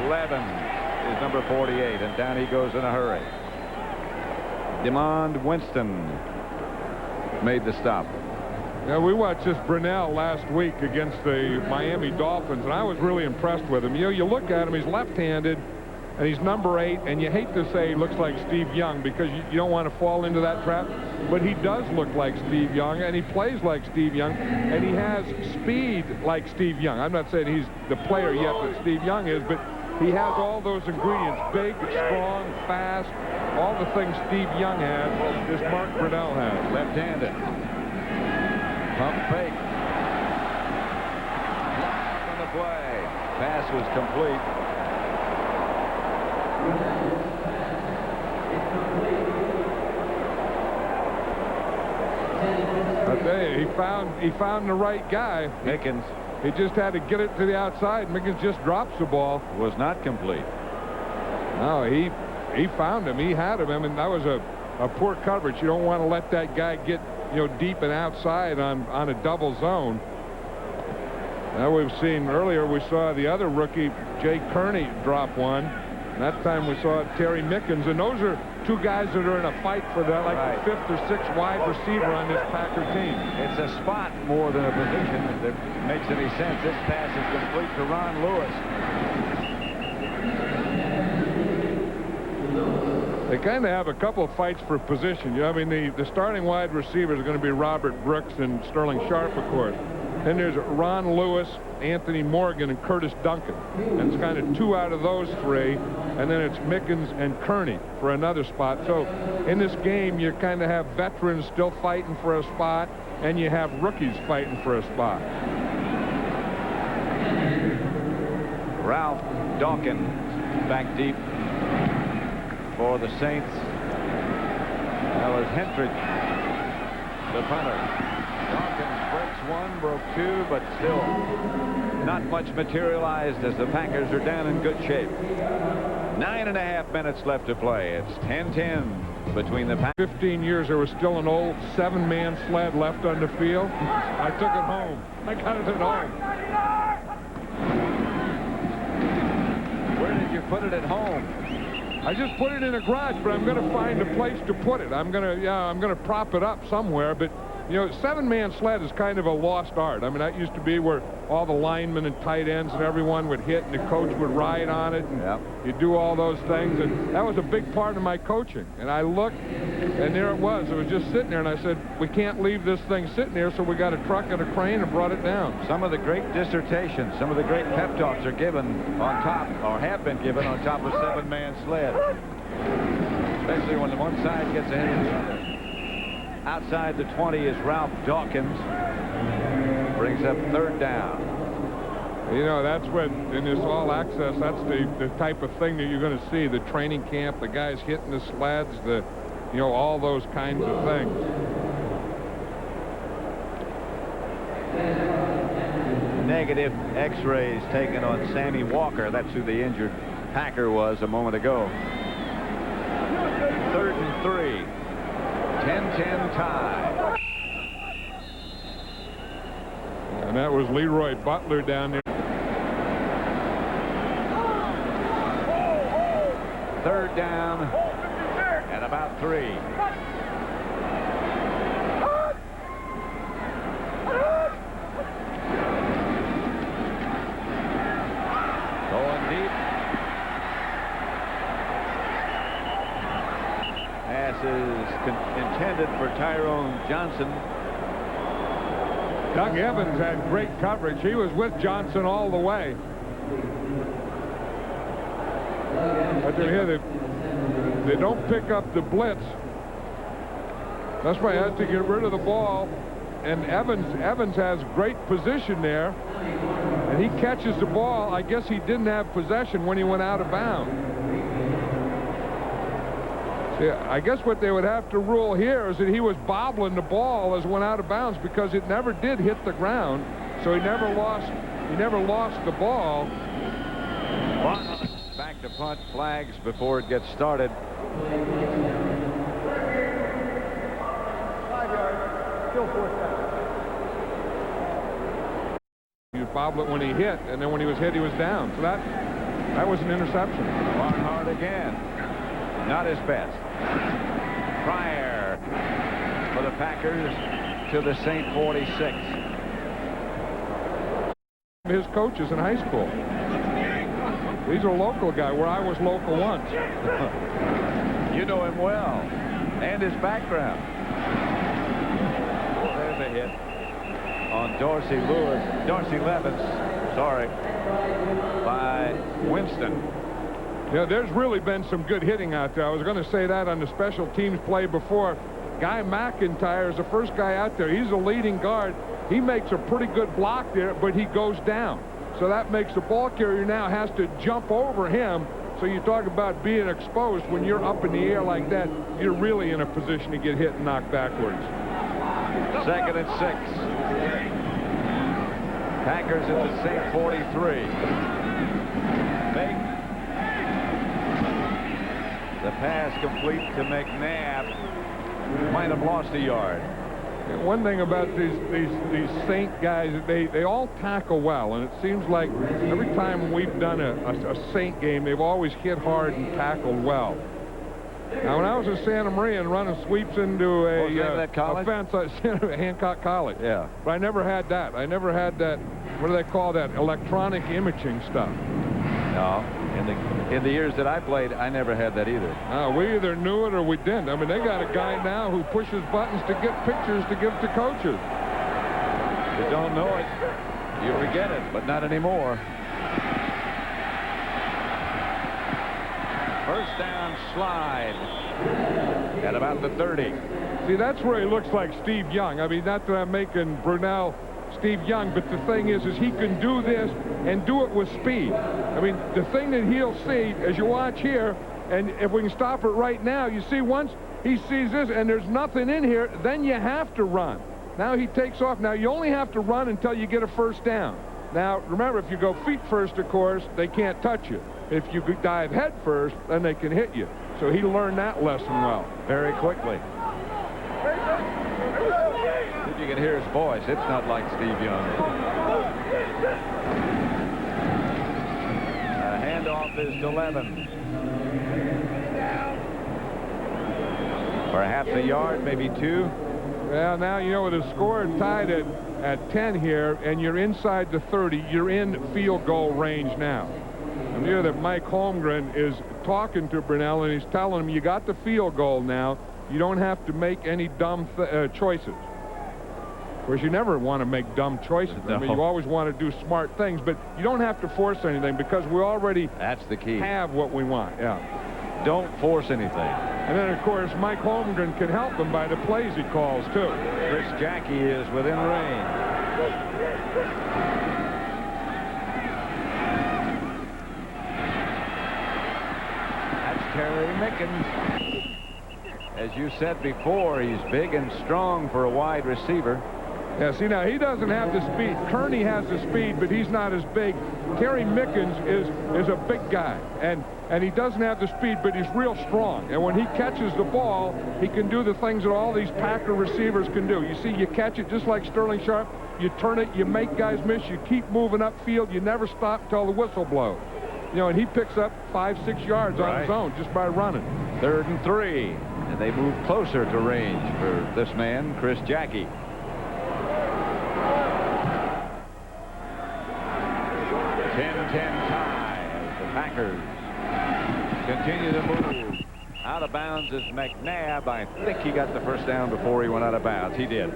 S1: 11 is number 48, and down he goes in a hurry. DeMond Winston made the stop.
S2: Yeah, we watched this Brunell last week against the Miami Dolphins, and I was really impressed with him. You know, you look at him, he's left-handed, and he's number 8, and you hate to say he looks like Steve Young because you don't want to fall into that trap, but he does look like Steve Young, and he plays like Steve Young, and he has speed like Steve Young. I'm not saying he's the player yet that Steve Young is, but he has all those ingredients: big, strong, fast, all the things Steve Young has, this Mark Brunell has.
S1: Left-handed. Pump fake. Lock on the play. Pass was complete.
S2: I tell you, he found the right guy.
S1: Mickens.
S2: He just had to get it to the outside. Mickens just drops the ball.
S1: Was not complete.
S2: No, he found him. He had him. I mean, that was a poor coverage. You don't want to let that guy get, you know, deep and outside on a double zone. Now we've seen earlier, we saw the other rookie, Jay Kearney, drop one. And that time we saw Terry Mickens. And those are two guys that are in a fight for that, like the 5th or 6th wide receiver on this Packer team.
S1: It's a spot more than a position that makes any sense. This pass is complete to Ron Lewis.
S2: They kind of have a couple of fights for position. You know, I mean, the starting wide receivers are going to be Robert Brooks and Sterling Sharp, of course. Then there's Ron Lewis, Anthony Morgan, and Curtis Duncan. And it's kind of 2 out of those 3. And then it's Mickens and Kearney for another spot. So in this game, you kind of have veterans still fighting for a spot, and you have rookies fighting for a spot.
S1: Ralph Dawkins back deep for the Saints. That was Hentrich, the punter. Dawkins breaks 1, broke 2, but still not much materialized as the Packers are down in good shape. 9.5 minutes left to play. It's 10-10 between the Packers.
S2: 15 years, there was still an old 7-man sled left on the field. I took it home. I got it at home.
S1: Where did you put it at home?
S2: I just put it in a garage, but I'm going to find a place to put it. I'm going to prop it up somewhere, but you know, 7-man sled is kind of a lost art. I mean, that used to be where all the linemen and tight ends and everyone would hit, and the coach would ride on it, and you do all those things, and that was a big part of my coaching. And I looked, and there it was. It was just sitting there, and I said, we can't leave this thing sitting there, so we got a truck and a crane and brought it down.
S1: Some of the great dissertations, some of the great pep talks are given on top, or have been given on top of 7-man sled, especially when the one side gets ahead of the other. Outside the 20 is Ralph Dawkins. Brings up 3rd down.
S2: You know, that's when, in this all-access, that's the type of thing that you're going to see. The training camp, the guys hitting the sleds, you know, all those kinds of things.
S1: Negative X-rays taken on Sammy Walker. That's who the injured Packer was a moment ago. 3rd and 3. 10-10 tie.
S2: And that was Leroy Butler down there.
S1: 3rd down and about 3. Going deep. Pass is intended for Tyrone Johnson.
S2: Doug Evans had great coverage. He was with Johnson all the way. But they're here, they don't pick up the blitz. That's why he has to get rid of the ball. And Evans has great position there. And he catches the ball. I guess he didn't have possession when he went out of bounds. See, I guess what they would have to rule here is that he was bobbling the ball as it went out of bounds, because it never did hit the ground. So he never lost the ball.
S1: Back to punt, flags before it gets started.
S3: 5 yards, still 4th down.
S2: You bobble it when he hit, and then when he was hit, he was down. So that was an interception.
S1: Barnhart again. Not his best. Pryor for the Packers to the St. 46.
S2: His coaches in high school. He's a local guy, where I was local once.
S1: You know him well, and his background. There's a hit on Dorsey Levens, sorry, by Winston.
S2: Yeah, there's really been some good hitting out there. I was going to say that on the special teams play before. Guy McIntyre is the first guy out there. He's a leading guard. He makes a pretty good block there, but he goes down. So that makes the ball carrier now has to jump over him. So you talk about being exposed. When you're up in the air like that, you're really in a position to get hit and knocked backwards.
S1: 2nd and 6. Packers at the St. 43. Fake. The pass complete to McNabb. Might have lost a yard.
S2: One thing about these Saint guys, they all tackle well, and it seems like every time we've done a Saint game, they've always hit hard and tackled well. Now, when I was in Santa Maria and running sweeps into a fence, Hancock College.
S1: Yeah.
S2: But I never had that. I never had that. What do they call that? Electronic imaging stuff.
S1: No. In the years that I played, I never had that either.
S2: We either knew it or we didn't. I mean, they got a guy now who pushes buttons to get pictures to give to coaches.
S1: You don't know it, you forget it, but not anymore. First down slide at about the 30.
S2: See, that's where he looks like Steve Young. I mean, not that I'm making Brunell Steve Young, but the thing is he can do this and do it with speed. I mean, the thing that he'll see, as you watch here, and if we can stop it right now, you see once he sees this and there's nothing in here, then you have to run. Now he takes off. Now you only have to run until you get a first down. Now, remember, if you go feet first, of course, they can't touch you. If you dive head first, then they can hit you. So he learned that lesson well.
S1: Very quickly. If you can hear his voice, it's not like Steve Young. Handoff is to Levin. For a half a yard, maybe 2.
S2: Well, now, you know, with the score tied at 10 here, and you're inside the 30, you're in field goal range now. And here that Mike Holmgren is talking to Brunell, and he's telling him, you got the field goal now. You don't have to make any dumb choices. Of course, you never want to make dumb choices.
S1: No.
S2: I mean, you always want to do smart things, but you don't have to force anything because we already
S1: That's the key.
S2: have what we want. Yeah.
S1: don't force anything.
S2: And then, of course, Mike Holmgren can help him by the plays he calls, too.
S1: Chris Jackie is within range. That's Terry Mickens. As you said before, he's big and strong for a wide receiver.
S2: Yeah, see, now, he doesn't have the speed. Kearney has the speed, but he's not as big. Terry Mickens is a big guy, and he doesn't have the speed, but he's real strong. And when he catches the ball, he can do the things that all these Packer receivers can do. You see, you catch it just like Sterling Sharp. You turn it, you make guys miss, you keep moving upfield, you never stop until the whistle blows. You know, and he picks up 5-6 yards on his own just by running.
S1: 3rd and 3, and they move closer to range for this man, Chris Jackie. 10-10 tie as the Packers continue to move. Out of bounds is McNabb. I think he got the first down before he went out of bounds. He did.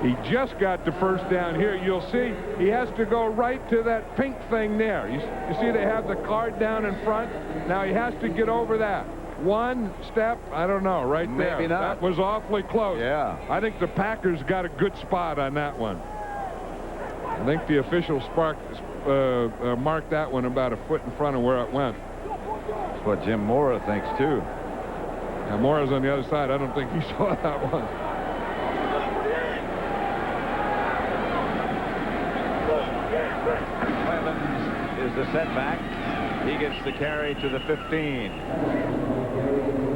S2: He just got the first down here. You'll see he has to go right to that pink thing there. You see they have the card down in front. Now he has to get over that. One step, I don't know, right there.
S1: Maybe not.
S2: That was awfully close.
S1: Yeah.
S2: I think the Packers got a good spot on that one. I think the officials marked that one about a foot in front of where it went.
S1: That's what Jim Mora thinks, too.
S2: Now, Mora's on the other side. I don't think he saw that one.
S1: Clemens is the setback. He gets the carry to the 15.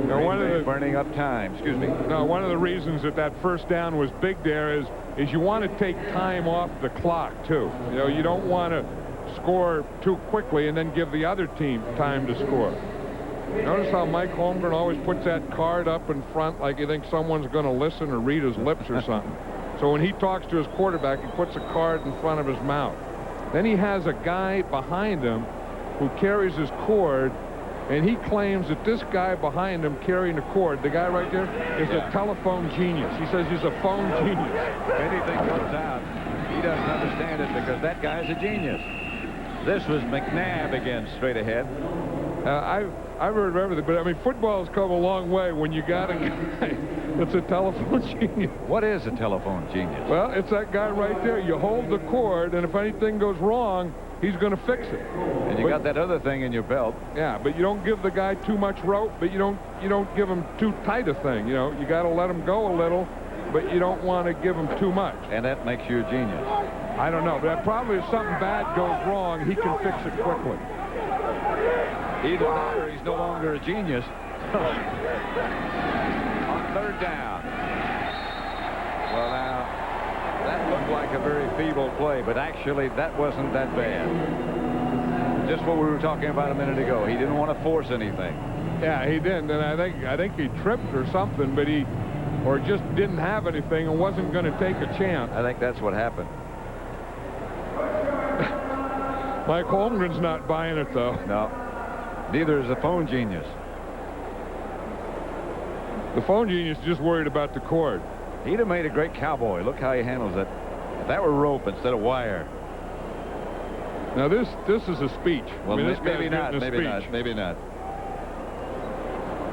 S2: Now, one of the
S1: burning up time. Excuse me.
S2: No, one of the reasons that first down was big there is you want to take time off the clock too. You know, you don't want to score too quickly and then give the other team time to score. Notice how Mike Holmgren always puts that card up in front like he thinks someone's going to listen or read his lips or something. So when he talks to his quarterback, he puts a card in front of his mouth. Then he has a guy behind him who carries his cord, and he claims that this guy behind him carrying the cord, the guy right there, is a telephone genius. He says he's a phone genius.
S1: If anything comes out, he doesn't understand it because that guy's a genius. This was McNabb again, straight ahead.
S2: I've heard of everything, but I mean, football's come a long way when you got a guy that's a telephone genius.
S1: What is a telephone genius?
S2: Well, it's that guy right there. You hold the cord, and if anything goes wrong, he's going to fix it.
S1: And you got that other thing in your belt.
S2: Yeah, but you don't give the guy too much rope, but you don't give him too tight a thing. You know, you got to let him go a little, but you don't want to give him too much.
S1: And that makes you a genius.
S2: I don't know, but probably if something bad goes wrong, he can fix it quickly.
S1: Either that or he's no longer a genius. On 3rd down. Well, now, that looked like a very feeble play, but actually that wasn't that bad. Just what we were talking about a minute ago. He didn't want to force anything.
S2: Yeah, he didn't, and I think he tripped or something, but or just didn't have anything and wasn't going to take a chance.
S1: I think that's what happened.
S2: Mike Holmgren's not buying it, though.
S1: No. Neither is the phone genius.
S2: The phone genius is just worried about the cord.
S1: He'd have made a great cowboy. Look how he handles it. If that were rope instead of wire.
S2: Now this is a speech.
S1: Well,
S2: I mean,
S1: maybe not. Maybe not. Maybe not.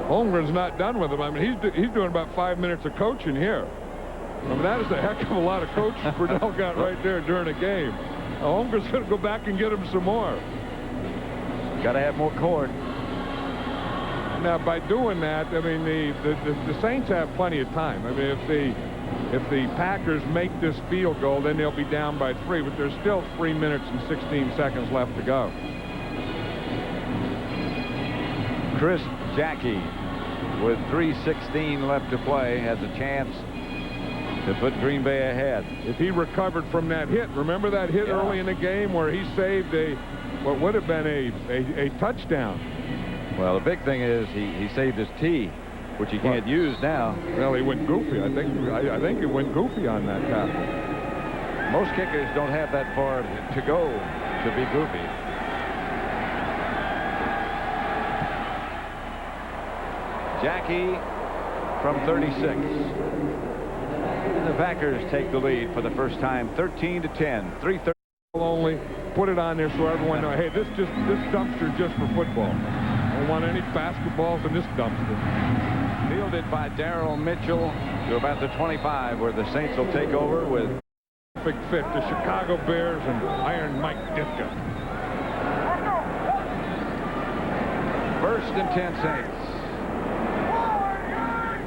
S2: Holmgren's not done with him. I mean, he's doing about 5 minutes of coaching here. I mean, that is a heck of a lot of coaching Burdell got right there during a game. Now, Holmgren's going to go back and get him some more.
S1: Got to have more cord.
S2: Now, by doing that, I mean, the Saints have plenty of time. I mean, if the Packers make this field goal, then they'll be down by 3, but there's still 3 minutes and 16 seconds left to go.
S1: Chris Jackie, with 3:16 left to play, has a chance to put Green Bay ahead.
S2: If he recovered from that hit, remember that hit early in the game where he saved what would have been a touchdown.
S1: Well, the big thing is he saved his tee, which he can't use now.
S2: Well, he went goofy. I think he went goofy on that tackle.
S1: Most kickers don't have that far to go to be goofy. Jackie from 36. And the Packers take the lead for the first time, 13-10. 3:30.
S2: Only put it on there so everyone knows, hey, this dumpster just for football. Don't want any basketballs in this dumpster.
S1: Fielded by Darrell Mitchell to about the 25, where the Saints will take over with
S2: Perfect fit, the Chicago Bears and Iron Mike Ditka.
S1: 1st and 10 Saints.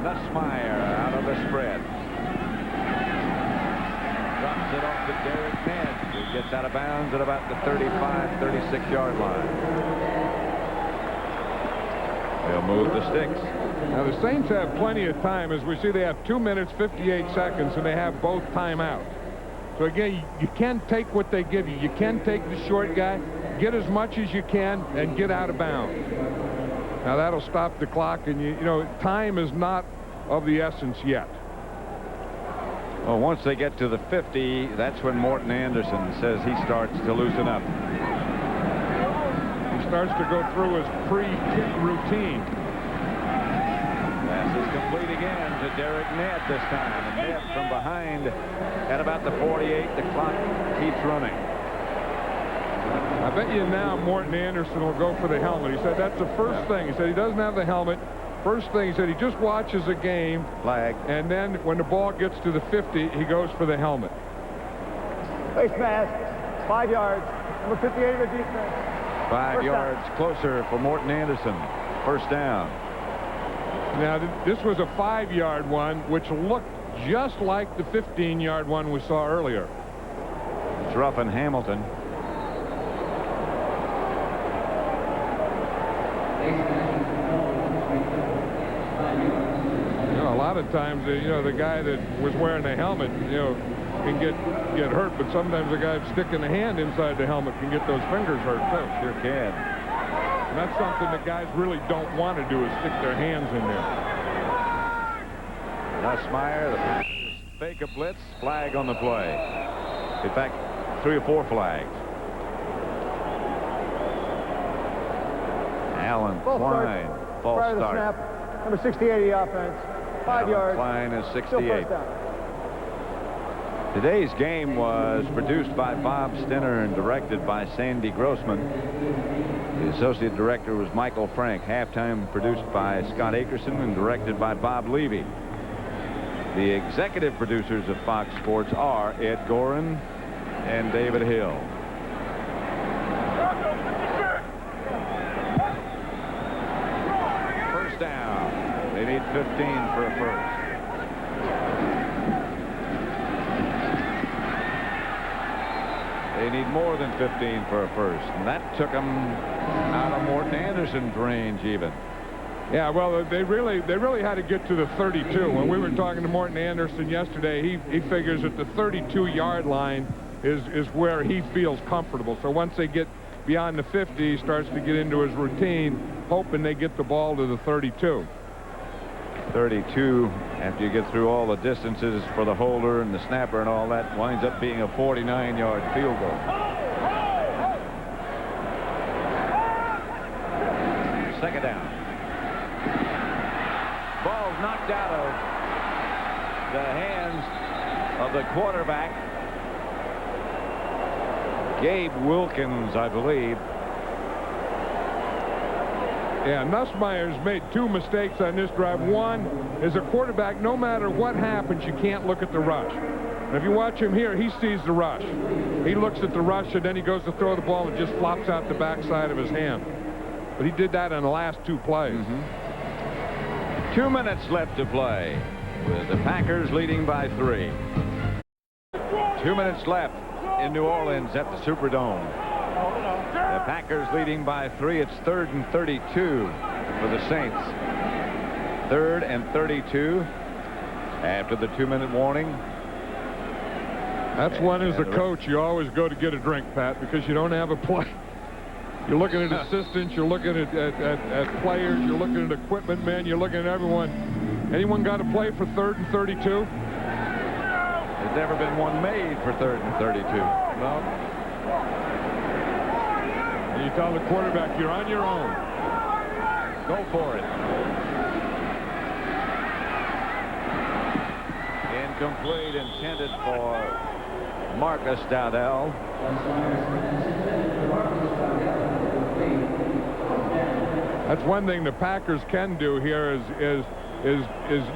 S1: Nussmeier out of the spread. Drops it off to Derek Ned, who gets out of bounds at about the 35, 36-yard line. They'll move the sticks.
S2: Now, the Saints have plenty of time. As we see, they have 2 minutes, 58 seconds, and they have both timeouts. So, again, you can take what they give you. You can take the short guy, get as much as you can, and get out of bounds. Now, that'll stop the clock, and, you know, time is not of the essence yet.
S1: Well, once they get to the 50, that's when Morton Anderson says he starts to loosen up.
S2: He starts to go through his pre-kick routine.
S1: Pass is complete again to Derek Ned this time. And Ned from behind at about the 48. The clock keeps running.
S2: I bet you now Morton Anderson will go for the helmet. He said that's the first thing. He said he doesn't have the helmet. First thing, he said he just watches a game.
S1: Flag.
S2: And then when the ball gets to the 50, he goes for the helmet.
S3: Face mask, 5 yards. Number 58 of the defense.
S1: 5 yards closer for Morton Anderson. First down.
S2: Now, this was a 5-yard one, which looked just like the 15-yard one we saw earlier.
S1: It's Ruffin Hamilton.
S2: You know, a lot of times, you know, the guy that was wearing the helmet, you know, can get hurt, but sometimes the guy sticking the hand inside the helmet can get those fingers hurt, too.
S1: Sure can.
S2: And that's something that guys really don't want to do, is stick their hands in there.
S1: Nussmeier, the Packers fake a blitz, flag on the play. In fact, 3 or 4 flags. Allen Klein, false
S3: Prior to the
S1: start.
S3: snap, number 68 of the offense. 5 yards.
S1: Klein is
S3: Still
S1: 68.
S3: first down.
S1: Today's game was produced by Bob Stinner and directed by Sandy Grossman. The associate director was Michael Frank. Halftime produced by Scott Akerson and directed by Bob Levy. The executive producers of Fox Sports are Ed Gorin and David Hill. First down. They need 15 for a first. They need more than 15 for a first, and that took them out of Morton Anderson's range even.
S2: Yeah, well, they really had to get to the 32. When we were talking to Morton Anderson yesterday, he figures that the 32-yard line is where he feels comfortable. So once they get beyond the 50, he starts to get into his routine, hoping they get the ball to the 32.
S1: 32, after you get through all the distances for the holder and the snapper and all that, winds up being a 49-yard field goal. Second down. Ball knocked out of the hands of the quarterback, Gabe Wilkins, I believe.
S2: Yeah, Nussmeier's made 2 mistakes on this drive. One is a quarterback, no matter what happens, you can't look at the rush. And if you watch him here, he sees the rush. He looks at the rush, and then he goes to throw the ball and just flops out the backside of his hand. But he did that in the last 2 plays.
S1: 2 minutes left to play, with the Packers leading by 3. 2 minutes left in New Orleans at the Superdome. The Packers leading by 3. It's 3rd and 32 for the Saints. 3rd and 32 after the 2-minute warning.
S2: That's one as a coach you always go to get a drink, Pat, because you don't have a play. You're looking at assistants, you're looking at players, you're looking at equipment men, you're looking at everyone. Anyone got a play for 3rd and 32?
S1: There's never been one made for 3rd and 32.
S2: No. And you tell the quarterback, you're on your own.
S1: Go for it. Incomplete, intended for Marcus Dowdell.
S2: That's one thing the Packers can do here is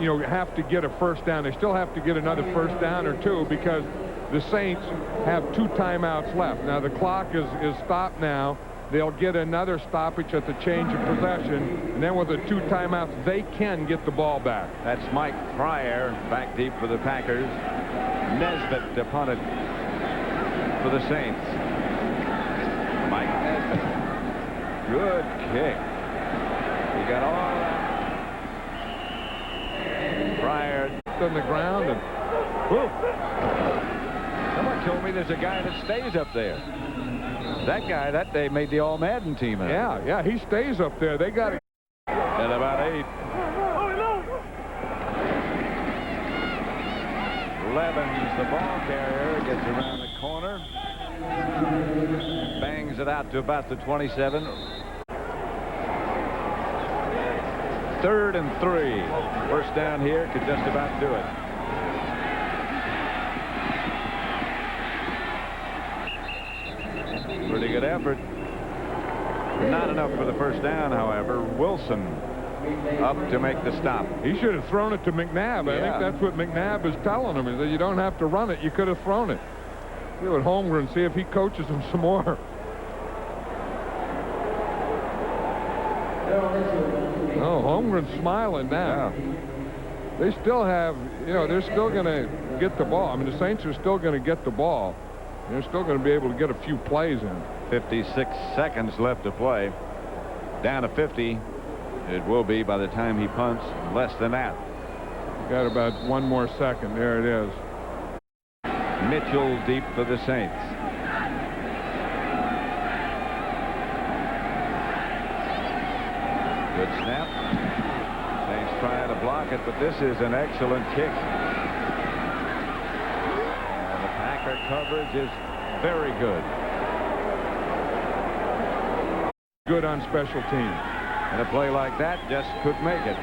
S2: you know, have to get a first down. They still have to get another first down or two because the Saints have 2 timeouts left. Now the clock is stopped now. They'll get another stoppage at the change of possession, and then with the 2 timeouts, they can get the ball back.
S1: That's Mike Pryor back deep for the Packers. Nesbitt to punt it for the Saints. Mike Nesbitt. Good kick. He got all that. Pryor
S2: on the ground and whoop.
S1: Someone told me there's a guy that stays up there. That guy that day made the All-Madden team.
S2: Yeah, he stays up there. They got it.
S1: At about 8. Levens, the ball carrier, gets around the corner. Bangs it out to about the 27. 3rd and 3. First down here could just about do it. Pretty good effort. Not enough for the first down, however. Wilson up to make the stop.
S2: He should have thrown it to McNabb. I think that's what McNabb is telling him, is that you don't have to run it. You could have thrown it. See what Holmgren, see if he coaches him some more. Oh, Holmgren's smiling now. They still have, you know, they're still going to get the ball. I mean, the Saints are still going to get the ball. They're still going to be able to get a few plays in.
S1: 56 seconds left to play. Down to 50. It will be by the time he punts. Less than that.
S2: Got about 1 more second. There it is.
S1: Mitchell deep for the Saints. Good snap. Saints trying to block it, but this is an excellent kick. And the Packer coverage is very good.
S2: Good on special teams.
S1: And a play like that just could make it.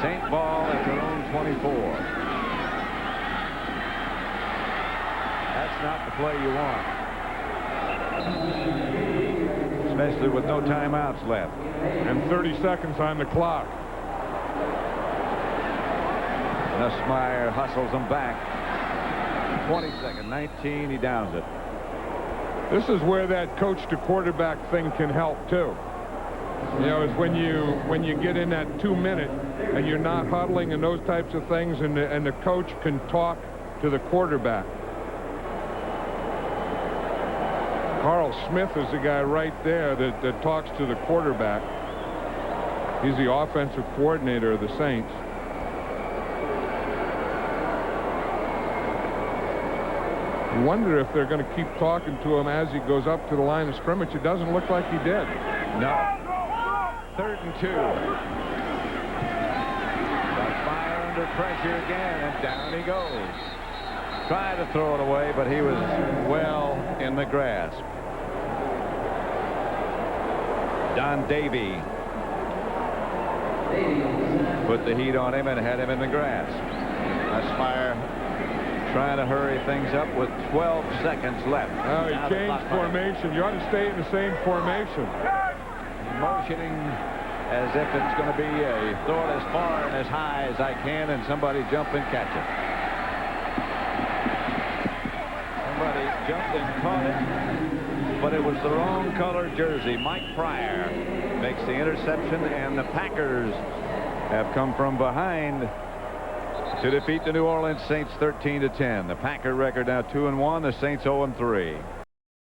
S1: Saint ball at their own 24. That's not the play you want. Especially with no timeouts left.
S2: And 30 seconds on the clock.
S1: Nussmeier hustles him back. 22nd, 19, he downs it.
S2: This is where that coach to quarterback thing can help too. You know, it's when you get in that 2 minute and you're not huddling and those types of things, and the coach can talk to the quarterback. Carl Smith is the guy right there that talks to the quarterback. He's the offensive coordinator of the Saints. You wonder if they're going to keep talking to him as he goes up to the line of scrimmage. It doesn't look like he did.
S1: No. 3rd and 2. Got fire under pressure again, and down he goes. Tried to throw it away, but he was well in the grasp. Don Davey put the heat on him and had him in the grasp. Nussmeier trying to hurry things up with 12 seconds left.
S2: Oh, he changed formation. You ought to stay in the same formation.
S1: Motioning as if it's going to be a throw it as far and as high as I can, and somebody jump and catch it. Somebody jumped and caught it, but it was the wrong color jersey. Mike Pryor makes the interception, and the Packers have come from behind to defeat the New Orleans Saints 13-10. The Packer record now 2-1, the Saints 0-3.